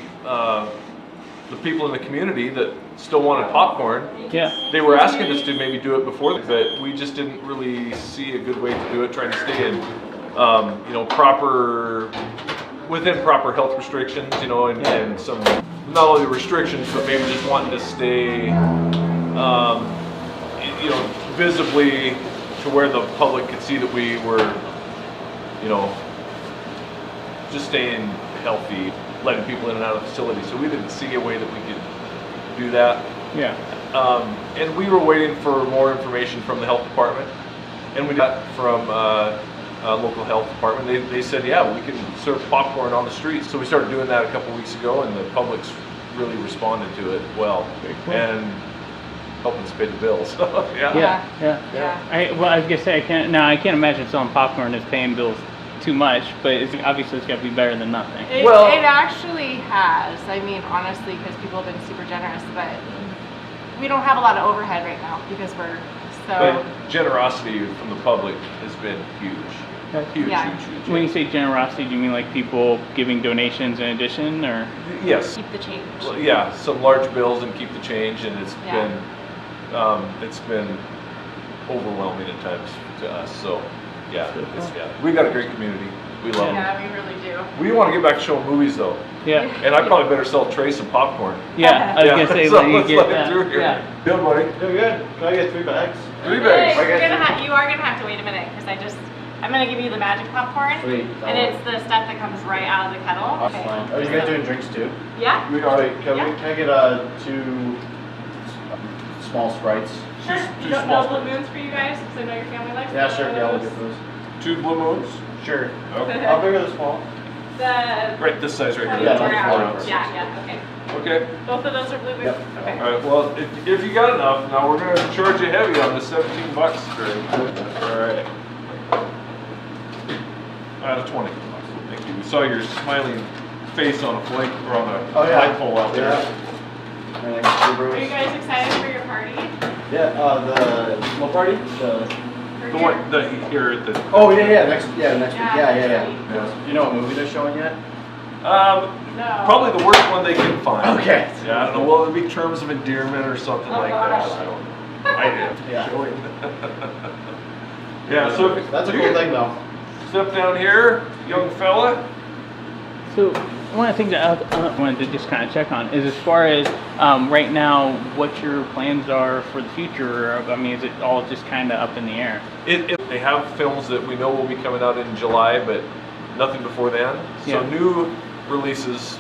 people in the community that still wanted popcorn. Yeah. They were asking us to maybe do it before, but we just didn't really see a good way to do it. Trying to stay in, you know, within proper health restrictions, you know, and some not only restrictions, but maybe just wanting to stay, you know, visibly to where the public could see that we were, you know, just staying healthy, letting people in and out of the facility. So we didn't see a way that we could do that. Yeah. And we were waiting for more information from the health department, and we got from local health department. They said, yeah, we can serve popcorn on the street. So we started doing that a couple weeks ago, and the public's really responded to it well, and helping us pay the bills. Yeah. I was gonna say I can't imagine selling popcorn as paying bills too much, but obviously it's got to be better than nothing. It actually has. I mean, honestly, because people have been super generous, but we don't have a lot of overhead right now because we're so. But generosity from the public has been huge. Huge. When you say generosity, do you mean like people giving donations in addition, or? Yes. Keep the change. Well, yeah, some large bills and keep the change, and it's been overwhelming at times to us. So. Yeah, we got a great community. We love them. Yeah, we really do. We want to get back to showing movies though. Yeah. And I probably better sell Trey some popcorn. Yeah, I was gonna say so when you let's get let that. it through here. Yeah. Good, buddy. Doing good. Can I get 3 bags? 3 bags. You are gonna have to wait a minute because I'm gonna give you the magic popcorn. Sweet. And it's the stuff that comes right out of the kettle. Okay. Are you guys doing drinks too? Yeah. We are. Can I get 2 small Sprites? Sure. No blue moons for you guys because I know your family likes Yeah, those. sure. Yeah, we'll get those. 2 blue moons. Sure. Okay. How big are the small? Right, this size right here. Yeah, 24 ounces. Yeah, okay. Okay. Both of those are blue moons? Yep. Okay. All right. Well, if you got enough, now we're gonna charge you heavy on the $17, Trey. All right. Out of 20. Thank you. We saw your smiling face on a flake or on a flagpole out there. Are you guys excited for your party? Yeah. The what party? The one here at the. Oh yeah. Next week. Yeah. Yeah. Do you know what movie they're showing yet? No. Probably the worst one they can find. Okay. Yeah, I don't know. Well, it'd be Terms of Endearment or something like that. I did. Yeah. Yeah. So That's a cool thing though. Step down here, young fella. So one of the things that I wanted to just kind of check on is as far as right now, what your plans are for the future. I mean, is it all just kind of up in the air? They have films that we know will be coming out in July, but nothing before then. So new releases,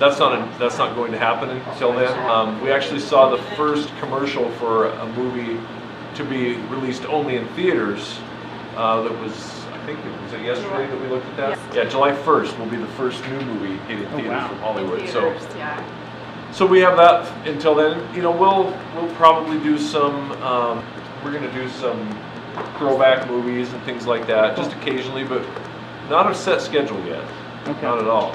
that's not going to happen until then. We actually saw the first commercial for a movie to be released only in theaters. That was. I think it was yesterday that we looked at that. Yeah, July 1st will be the first new movie hitting theaters from Hollywood. So we have that until then. You know, we'll probably do some. We're gonna do some throwback movies and things like that, just occasionally, but not a set schedule yet. Okay. Not at all.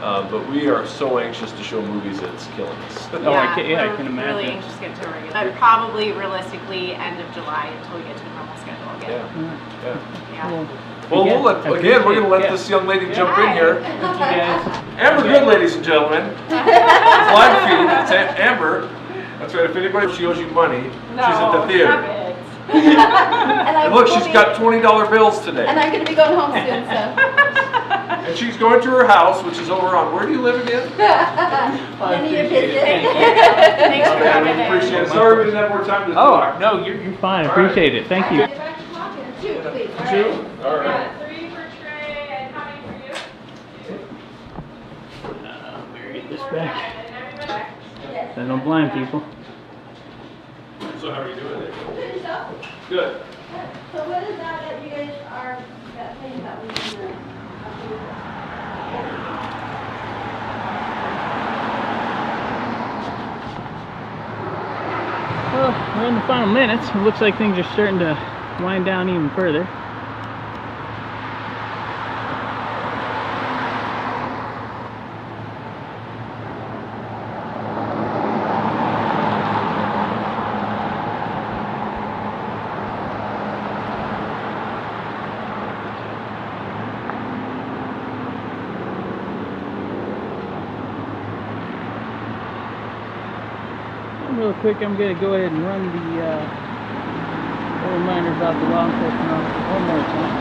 But we are so anxious to show movies that it's killing us. Oh, I can imagine. Really anxious to get to a regular. Probably realistically end of July until we get to the normal schedule again. Yeah. Well, we're going to let this young lady jump in here. Amber Good, ladies and gentlemen. Live feed. It's Amber. That's right. If anybody she owes you money, she's at the theater. And look, she's got $20 bills today. And I'm going to be going home soon, so. And she's going to her house, which is over on, where do you live again? None of your business. Thanks for coming in. Appreciate it. Sorry we didn't have more time to talk. No, you're fine. I appreciate it. Thank you. Two, please. Two? All right. 3 for Trey, and how many for you? Get this back. I don't blind people. So how are you doing there? Finish up. Good. So what is that you guys are, that thing that we can do? Well, we're in the final minutes. It looks like things are starting to wind down even further. Real quick, I'm going to go ahead and run the reminders off the law enforcement officer one more time.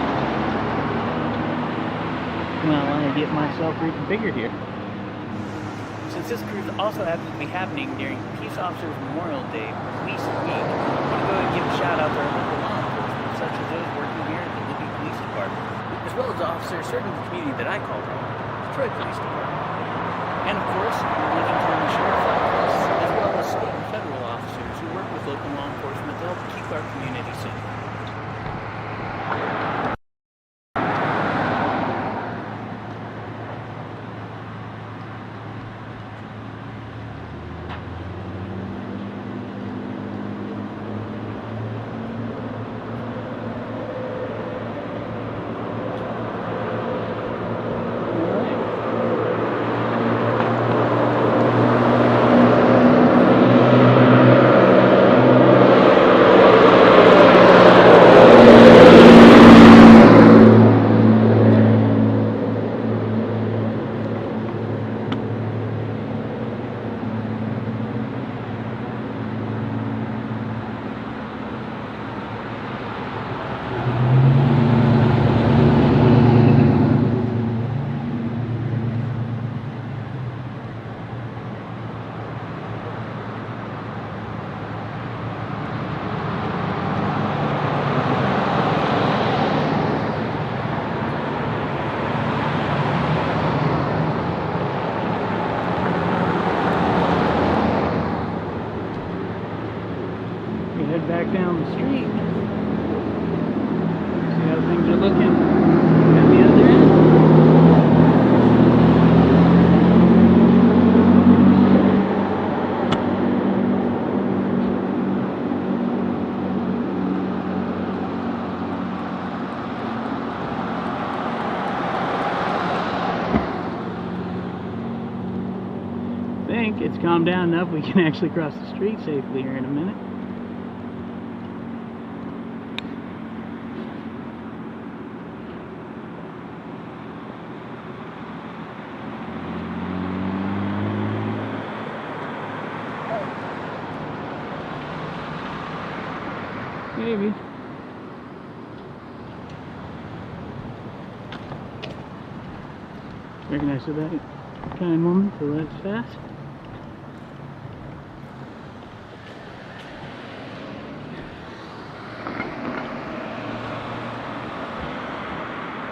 Well, I want to get myself reconfigured here. Since this cruise also happens to be happening during Peace Officers Memorial Day, Police Week, I want to go and give a shout out to our local law enforcement, such as those working here at the Libby Police Department, as well as officers serving the community that I call home, Detroit Police Department. And of course, the Lincoln County Sheriff's Office, as well as state and federal officers who work with local law enforcement to help keep our community safe. Head back down the street. See how things are looking at the other end. I think it's calmed down enough we can actually cross the street safely here in a minute. Maybe. Recognize that kind woman, so that's fast.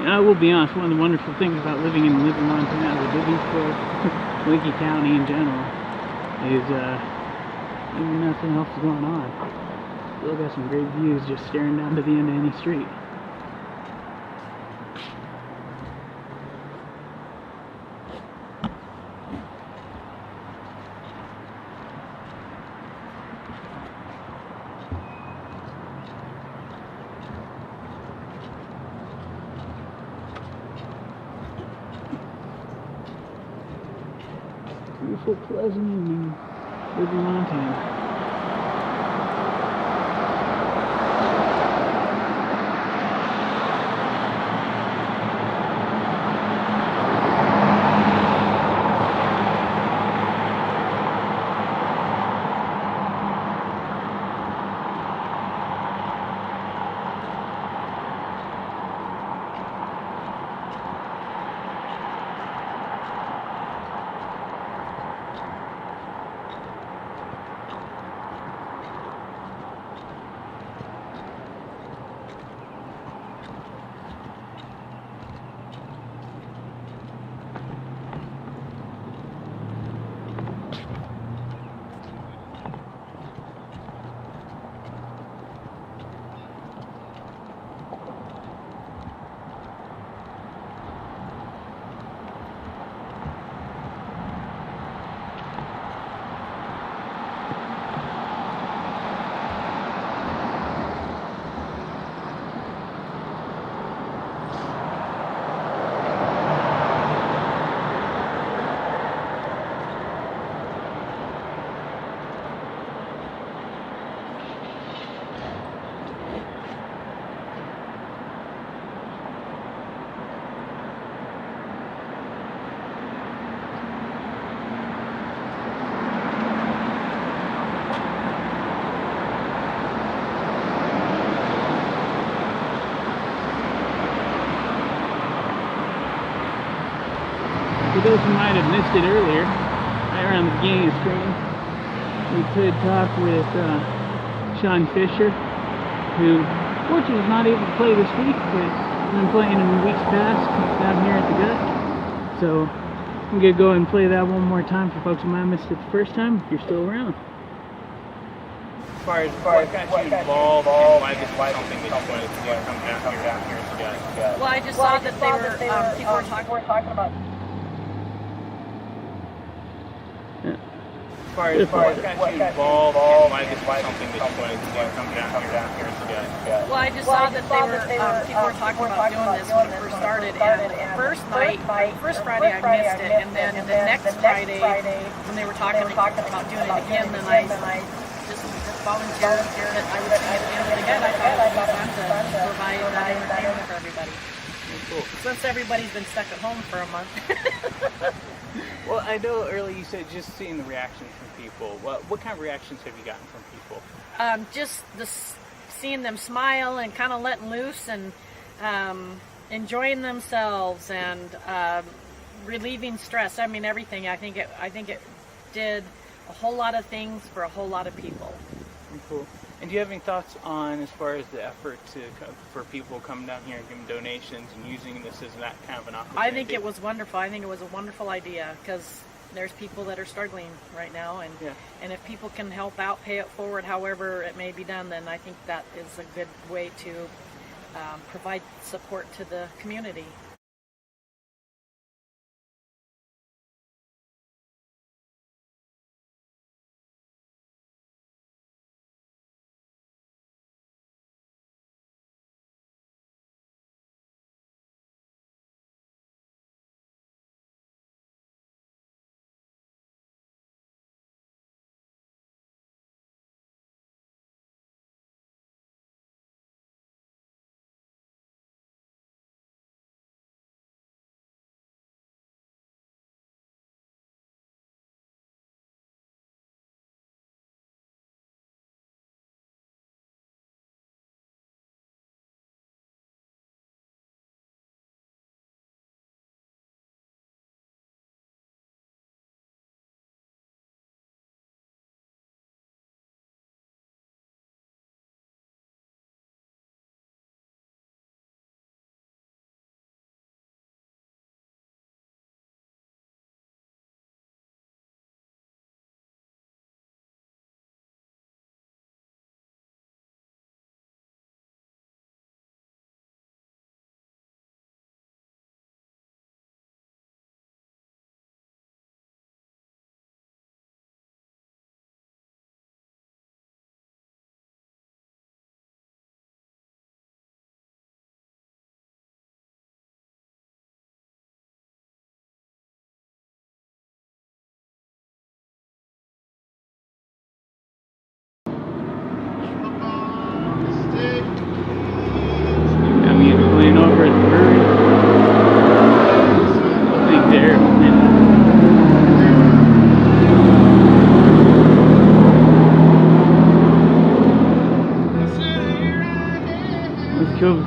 And I will be honest, one of the wonderful things about living in Lincoln, Montana, or living for Lincoln County in general, is even nothing else is going on. Still got some great views just staring down to the end of any street. beautiful, pleasant evening living in Montana. For those who might have missed it earlier, right around the beginning of the stream, we could talk with Shauney Fisher, who fortunately was not able to play this week, but has been playing in weeks past down here at the gut. So I'm going to go ahead and play that one more time for folks who might have missed it the first time, if you're still around. As far as what got you involved and why this is something that you wanted to do, come down here to the Well, I just saw that they were, people were talking about. As far as what got you involved and why this is something that you wanted to do, come down here to the Well, I just saw that they were, people were talking about doing this when it first started, and the first night, first Friday I missed it, and then the next Friday, when they were talking about doing it again, then I just volunteered that I would sing at the end of the night. I thought it would be fun to provide that entertainment for everybody. Cool. Since everybody's been stuck at home for a month. Well, I know earlier you said just seeing the reactions from people. What kind of reactions have you gotten from people? Just seeing them smile and kind of letting loose and enjoying themselves and relieving stress. I mean, everything. I think it did a whole lot of things for a whole lot of people. Cool. And do you have any thoughts on as far as the effort for people coming down here and giving donations and using this as that kind of an opportunity? I think it was wonderful. I think it was a wonderful idea because there's people that are struggling right now, and if people can help out, pay it forward, however it may be done, then I think that is a good way to provide support to the community.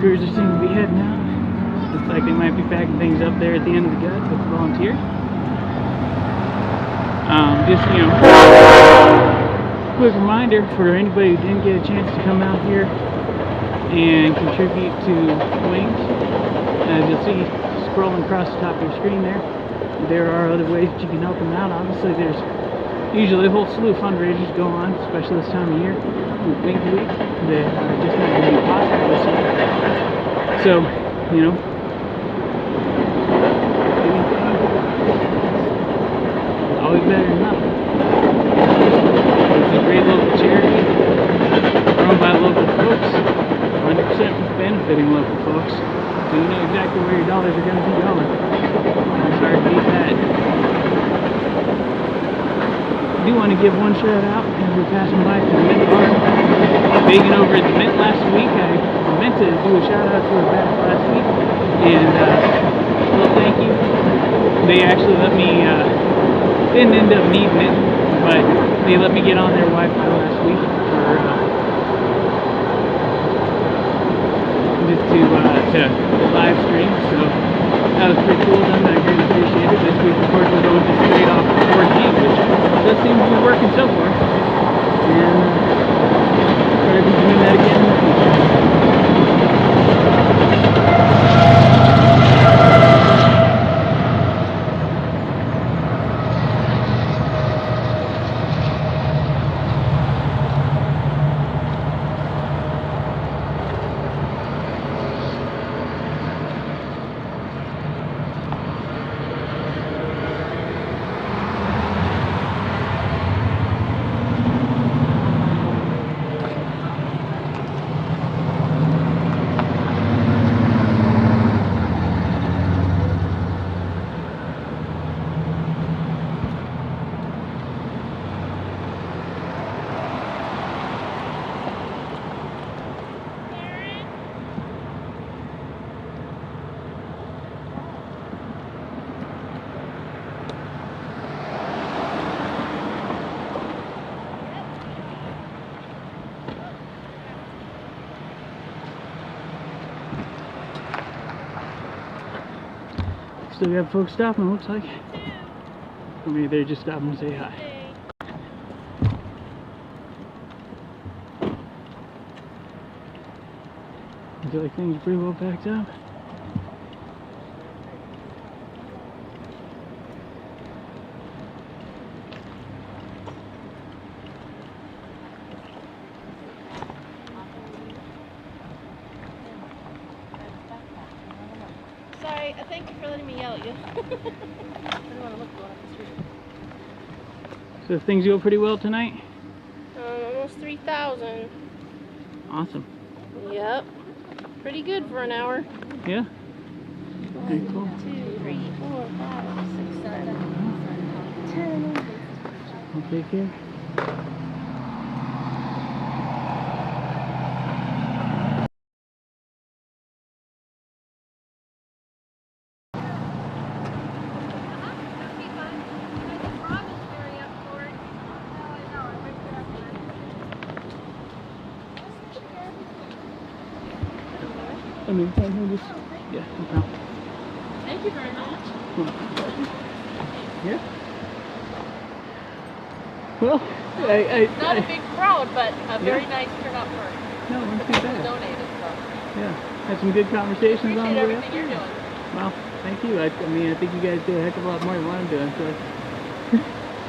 Cruiser seems to be heading out. Looks like they might be packing things up there at the end of the gut with the volunteers. Just, you know, quick reminder for anybody who didn't get a chance to come out here and contribute to Wings. As you'll see scrolling across the top of your screen there are other ways that you can help them out. Obviously, there's usually a whole slew of fundraisers go on, especially this time of year with Wings Week, that are just not going to be possible this year. So, you know, always better than nothing. It's a great local charity, run by local folks, 100% benefiting local folks. So you know exactly where your dollars are going to be going. It's hard to beat that. I do want to give one shout out as we're passing by to the Mint Farm. Baking over at the Mint last week. I meant to do a shout out to her back last week. And a little thank you. They actually let me, didn't end up needing it, but they let me get on their Wi-Fi last week for just to live stream. So that was pretty cool of them. I greatly appreciate it. This week, of course, we're going just straight off 4G, which does seem to be working so far. And try to be doing that again in the future. Still got folks stopping, looks like. Or maybe they're just stopping to say hi. I feel like things are pretty well packed up. Sorry, thank you for letting me yell at you. I didn't want to look going up the street. So things go pretty well tonight? Almost 3,000. Awesome. Yep. Pretty good for an hour. Yeah? Very cool. 1, 2, 3, 4, 5, 6, 7, 10. I'll take care. I mean, can we just, yeah, no problem. Thank you very much. Yeah. Well, Not a big crowd, but a very nice turnout for no, it wasn't too bad. donated. So. Yeah, had some good conversations on the way up Everything here. you're doing. Well, thank you. I mean, I think you guys do a heck of a lot more than what I'm doing, so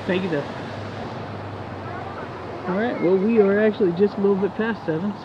thank you though. Alright, well we are actually just a little bit past 7, so